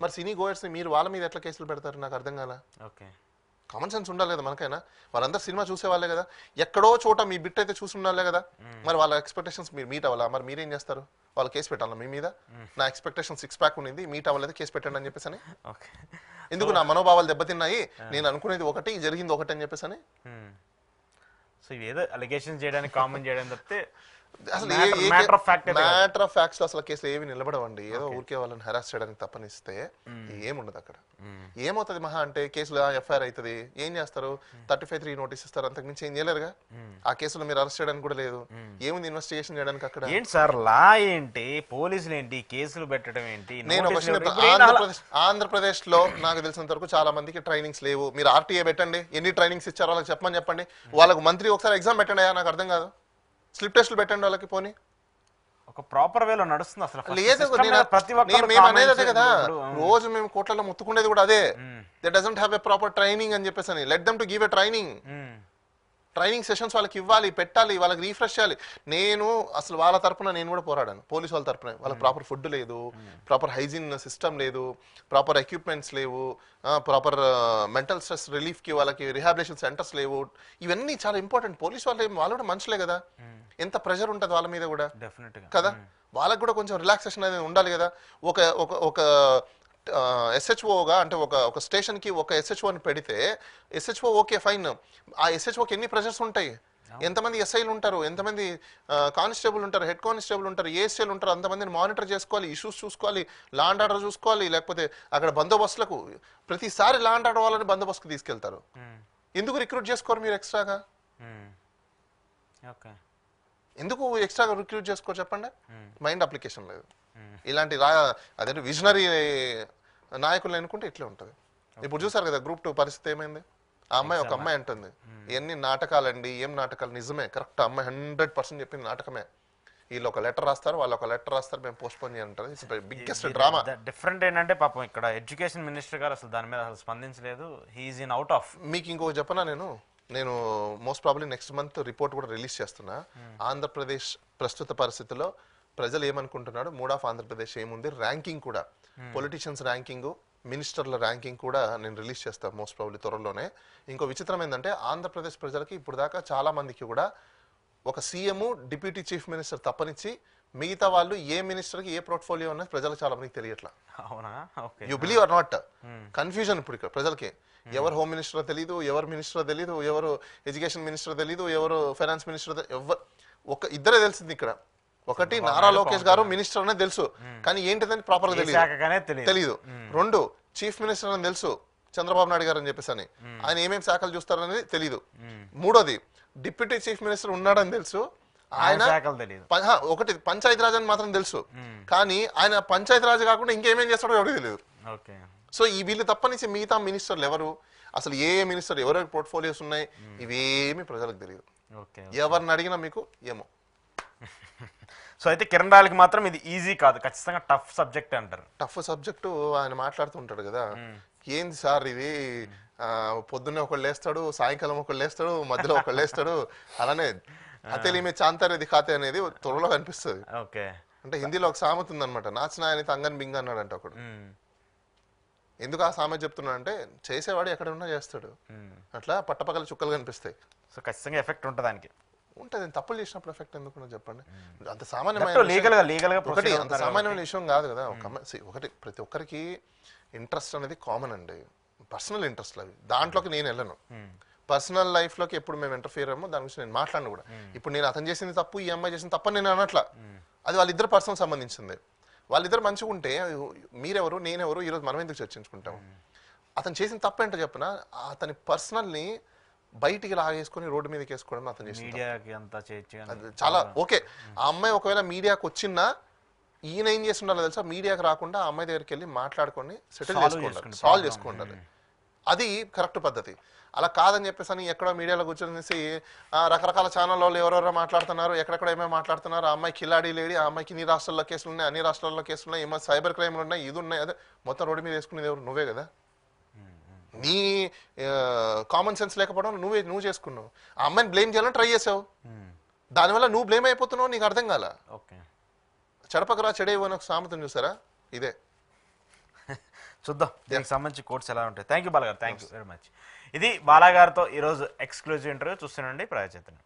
మరి సినీ గోయర్స్ మీరు వాళ్ళ మీద ఎట్లా కేసులు పెడతారు? నాకు అర్థం కాల. కామన్ సెన్స్ ఉండాలి కదా మనకైనా. వాళ్ళందరూ సినిమా చూసే వాళ్ళే కదా, ఎక్కడో చోట మీ బిట్ అయితే చూసి ఉండాలే కదా. మరి వాళ్ళ ఎక్స్పెక్టేషన్స్ మీరు మీట్ అవ్వాలా? మరి మీరేం చేస్తారు? వాళ్ళు కేసు పెట్టాలా మీ మీద? నా ఎక్స్పెక్టేషన్ 6 pack ఉంది, మీట్ అవ్వలేదు, కేసు పెట్టండి అని చెప్పేసి. ఎందుకు? నా మనోభావాలు దెబ్బతిన్నాయి, నేను అనుకునేది ఒకటి, జరిగింది ఒకటి అని చెప్పేసి. సో ఏదో అలిగేషన్ చేయడానికి, కామెంట్ చేయడం తప్పితే అసలు మ్యాటర్ ఆఫ్ ఫ్యాక్ట్స్ లో అసలు కేసులు ఏవి నిలబడవండి. ఏదో ఊరికే వాళ్ళని హెరాస్ చేయడానికి తప్పనిస్తే ఏముండదు అక్కడ. ఏమవుతుంది మహా అంటే కేసులో ఎఫ్ఐఆర్ అవుతుంది, ఏం చేస్తారు? 35(3) నోటీస్ ఇస్తారు, అంతకు మించి ఏం చేయలేరుగా. ఆ కేసులో మీరు అరెస్ట్ చేయడానికి కూడా లేదు. ఏముంది ఇన్వెస్టిగేషన్ చేయడానికి అక్కడ? ఏంటి సార్ లా ఏంటి, పోలీసులు ఏంటి, కేసులు పెట్టడం ఏంటి? నేను ఆంధ్రప్రదేశ్ లో నాకు తెలిసినంత వరకు చాలా మందికి ట్రైనింగ్స్ లేవు. మీరు ఆర్టీఏ పెట్టండి, ఎన్ని ట్రైనింగ్స్ ఇచ్చారో వాళ్ళకి చెప్పండి. వాళ్ళకు మంత్రి ఒకసారి ఎగ్జామ్ పెట్టండి, నాకు అర్థం కాదు. స్లిప్ టెస్ట్లు పెట్టండి వాళ్ళకి, పోనీ ఒక ప్రాపర్ వేలో నడుస్తుంది అసలు. లేదు, మేము అనేది అదే కదా, రోజు మేము కోట్లలో ముత్తుకునేది కూడా అదే. They doesn't have a proper training అని చెప్పేసి. Let them to give a training sessions వాళ్ళకి ఇవ్వాలి, పెట్టాలి, వాళ్ళకి రీఫ్రెష్ చేయాలి. నేను అసలు వాళ్ళ తరపున నేను కూడా పోరాడాను, పోలీసు వాళ్ళ తరపున. వాళ్ళకి ప్రాపర్ ఫుడ్ లేదు, ప్రాపర్ హైజీన్ సిస్టమ్ లేదు, ప్రాపర్ ఎక్విప్మెంట్స్ లేవు, ప్రాపర్ మెంటల్ స్ట్రెస్ రిలీఫ్కి వాళ్ళకి రిహాబిలిటేషన్ సెంటర్స్ లేవు. ఇవన్నీ చాలా ఇంపార్టెంట్. పోలీసు వాళ్ళు కూడా మనుషులే కదా, ఎంత ప్రెషర్ ఉంటుంది వాళ్ళ మీద కూడా కదా. వాళ్ళకి కూడా కొంచెం రిలాక్సేషన్ అనేది ఉండాలి కదా. ఒక ఎస్హెచ్ఓగా అంటే ఒక స్టేషన్కి ఒక ఎస్హెచ్ఓని పెడితే ఎస్హెచ్ఓ ఓకే ఫైన్, ఆ ఎస్హెచ్ఓకి ఎన్ని ప్రెషర్స్ ఉంటాయి, ఎంతమంది ఎస్ఐలు ఉంటారు, ఎంతమంది కానిస్టేబుల్ ఉంటారు, హెడ్ కానిస్టేబుల్ ఉంటారు, ఏఎస్ఐలు ఉంటారు, అంతమందిని మానిటర్ చేసుకోవాలి, ఇష్యూస్ చూసుకోవాలి, లా అండ్ ఆర్డర్ చూసుకోవాలి. లేకపోతే అక్కడ బందోబస్తులకు ప్రతిసారి లా అండ్ ఆర్డర్ వాళ్ళని బందోబస్తుకు తీసుకెళ్తారు. ఎందుకు రిక్రూట్ చేసుకోరు మీరు ఎక్స్ట్రాగా? ఎందుకు ఎక్స్ట్రాగా రిక్రూట్ చేసుకోరు చెప్పండి? మైండ్ అప్లికేషన్ లేదు. ఇలాంటి అదే విజనరీ నాయకులు అనుకుంటే ఇట్లే ఉంటుంది. ఇప్పుడు చూసారు కదా గ్రూప్ 2 పరిస్థితి ఏమైంది? ఆ అమ్మాయి ఒక అమ్మాయి అంటుంది, ఎన్ని నాటకాలండి, ఏం నాటకాలు? నిజమే, కరెక్ట్. అమ్మాయి 100% చెప్పింది నాటకమే. వీళ్ళు ఒక లెటర్ రాస్తారు, వాళ్ళు ఒక లెటర్ రాస్తారు, మేము పోస్ట్ పోన్ చేయాలంటారు. It's biggest drama. డిఫరెంట్ ఏంటంటే పాపం ఇక్కడ ఎడ్యుకేషన్ మినిస్టర్ గారు అసలు దాని మీద అసలు స్పందించలేదు. He is in out of. మీకు ఇంకొక చెప్పనా, నేను most probably next month report కూడా రిలీజ్ చేస్తున్నా. ఆంధ్రప్రదేశ్ ప్రస్తుత పరిస్థితుల్లో ప్రజలు ఏమనుకుంటున్నాడు, మూడ్ ఆఫ్ ఆంధ్రప్రదేశ్ ఏముంది, ర్యాంకింగ్ కూడా, పొలిటీషియన్స్ ర్యాంకింగ్, మినిస్టర్ల ర్యాంకింగ్ కూడా నేను రిలీజ్ చేస్తాను మోస్ట్ ప్రాబ్లీ త్వరలోనే. ఇంకో విచిత్రం ఏంటంటే ఆంధ్రప్రదేశ్ ప్రజలకి ఇప్పుడు దాకా చాలా మందికి కూడా ఒక సీఎం, డిప్యూటీ చీఫ్ మినిస్టర్ తప్పనిచ్చి మిగతా వాళ్ళు ఏ మినిస్టర్కి ఏ పోర్ట్ఫోలియో ఉన్నది ప్రజలకు చాలా మందికి తెలియట్లా. You believe or not, confusion ఇప్పుడు ఇక్కడ ప్రజలకి. ఎవరు హోమ్ మినిస్టర్ తెలీదు, ఎవరు మినిస్టర్ తెలీదు, ఎవరు ఎడ్యుకేషన్ మినిస్టర్ తెలీదు, ఎవరు ఫైనాన్స్ మినిస్టర్, ఇద్దరే తెలిసింది ఇక్కడ. ఒకటి నారా లోకేష్ గారు మినిస్టర్ అనేది తెలుసు, కానీ ఏంటిదని ప్రాపర్ గా తెలియదు. 2 చీఫ్ మినిస్టర్ అని తెలుసు, చంద్రబాబు నాయుడు గారు అని చెప్పేసి అని, ఆయన ఏమేమి శాఖలు చూస్తారనేది తెలీదు. 3వది డిప్యూటీ చీఫ్ మినిస్టర్ ఉన్నాడని తెలుసు, ఆయన శాఖలు తెలియదు. ఒకటి పంచాయతీరాజ్ అని మాత్రం తెలుసు, కానీ ఆయన పంచాయతీరాజ్ కాకుండా ఇంకేమేం చేస్తాడో ఎవరికి తెలియదు. ఓకే. సో ఈ వీళ్ళు తప్పనిసి మిగతా మినిస్టర్లు ఎవరు, అసలు ఏ మినిస్టర్ ఎవరెవరి పోర్ట్ఫోలియోస్ ఉన్నాయి, ఇవేమి ప్రజలకు తెలియదు. ఓకే. ఎవరిని అడిగినా మీకు ఏమో. సో అయితే కిరణ్ రాయల్కి మాత్రం ఇది ఈజీ కాదు, ఖచ్చితంగా టఫ్ సబ్జెక్ట్ అంటారు. టఫ్ సబ్జెక్టు ఆయన మాట్లాడుతూ ఉంటాడు కదా, ఏంది సార్ ఇది, పొద్దున్నే ఒకళ్ళు లేస్తాడు, సాయంకాలం ఒకళ్ళు లేస్తాడు, మధ్యలో ఒకళ్ళు లేస్తాడు, అలానే అతేలి మీ చాంతారే దిఖాతే అనేది త్వరలో కనిపిస్తుంది. ఓకే. అంటే హిందీలో ఒక సామెత ఉందన్నమాట, నాచిన ఆయన అంగన్ బింగ్ అన్నాడంట ఒకడు. ఎందుకు ఆ సామెత చెప్తున్నా అంటే, చేసేవాడు ఎక్కడ ఉన్నా చేస్తాడు, అట్లా పట్టపక్కల చుక్కలు కనిపిస్తాయి. సో ఖచ్చితంగా ఎఫెక్ట్ ఉంటుంది దానికి. ఉంటుంది, తప్పులు చేసినప్పుడు ఎఫెక్ట్ ఎందుకు చెప్పండి. అంత సామాన్యమైన ఒకటి అంత సామాన్యమైన విషయం కాదు కదా. ఒకటి ప్రతి ఒక్కరికి ఇంట్రెస్ట్ అనేది కామన్ అండి, పర్సనల్ ఇంట్రెస్ట్ అవి, దాంట్లోకి నేను వెళ్ళను. పర్సనల్ లైఫ్ లోకి ఎప్పుడు మేము ఇంటర్ఫియర్ అయ్యామో దాని గురించి నేను మాట్లాడను కూడా. ఇప్పుడు నేను అతను చేసింది తప్పు, ఈ అమ్మాయి చేసింది తప్పని నేను అనట్లా, అది వాళ్ళిద్దరు పర్సనల్ సంబంధించింది. వాళ్ళిద్దరు మంచిగా ఉంటే మీరెవరు నేనెవరు ఈరోజు మనం ఎందుకు చర్చించుకుంటాం. అతను చేసిన తప్పు ఏంటో చెప్పిన, అతని పర్సనల్ని బయటికి లాగేసుకుని రోడ్డు మీదకి వేసుకోవడం అతను చేసింది చాలా ఓకే. ఆ అమ్మాయి ఒకవేళ మీడియాకి వచ్చినా ఈయన ఏం చేసి ఉండాలో తెలుసా, మీడియాకి రాకుండా ఆ అమ్మాయి దగ్గరికి వెళ్ళి మాట్లాడుకొని సెటిల్ చేసుకోండి, సాల్వ్ చేసుకుంటారు. అది కరెక్ట్ పద్ధతి. అలా కాదని చెప్పేసి ఎక్కడో మీడియాలో కూర్చొని రకరకాల ఛానల్లో ఎవరెవరో మాట్లాడుతున్నారు, ఎక్కడెక్కడ ఏమేమి మాట్లాడుతున్నారు, ఆ అమ్మాయి కిలాడీ లేడీ, ఆ అమ్మాయికి ఇన్ని రాష్ట్రాల్లో కేసులు ఉన్నాయి, అన్ని రాష్ట్రాల్లో కేసులు ఉన్నాయి, ఏమో సైబర్ క్రైమ్లు ఉన్నాయి, ఇది ఉన్నాయి, అదే మొత్తం రోడ్డు మీద వేసుకునేది ఎవరు, నువ్వే కదా. నీ కామన్ సెన్స్ లేకపోవడం నువ్వు చేసుకున్నావు. ఆ అమ్మాయిని బ్లేమ్ చేయాలని ట్రై చేసావు, దానివల్ల నువ్వు బ్లేమ్ అయిపోతున్నావు, నీకు అర్థం కాల. చెడపకరా చెడేవో అని ఒక సామెతను చూసారా, ఇదే. చూద్దాం దీనికి సంబంధించి కోర్ట్స్ ఎలా ఉంటాయి. థ్యాంక్ యూ బాలా గారు, థ్యాంక్ యూ వెరీ మచ్. ఇది బాలా గారితో ఈరోజు ఎక్స్క్లూజివ్ ఇంటర్వ్యూ. చూస్తున్నాండి ప్రజాచైతన్యం.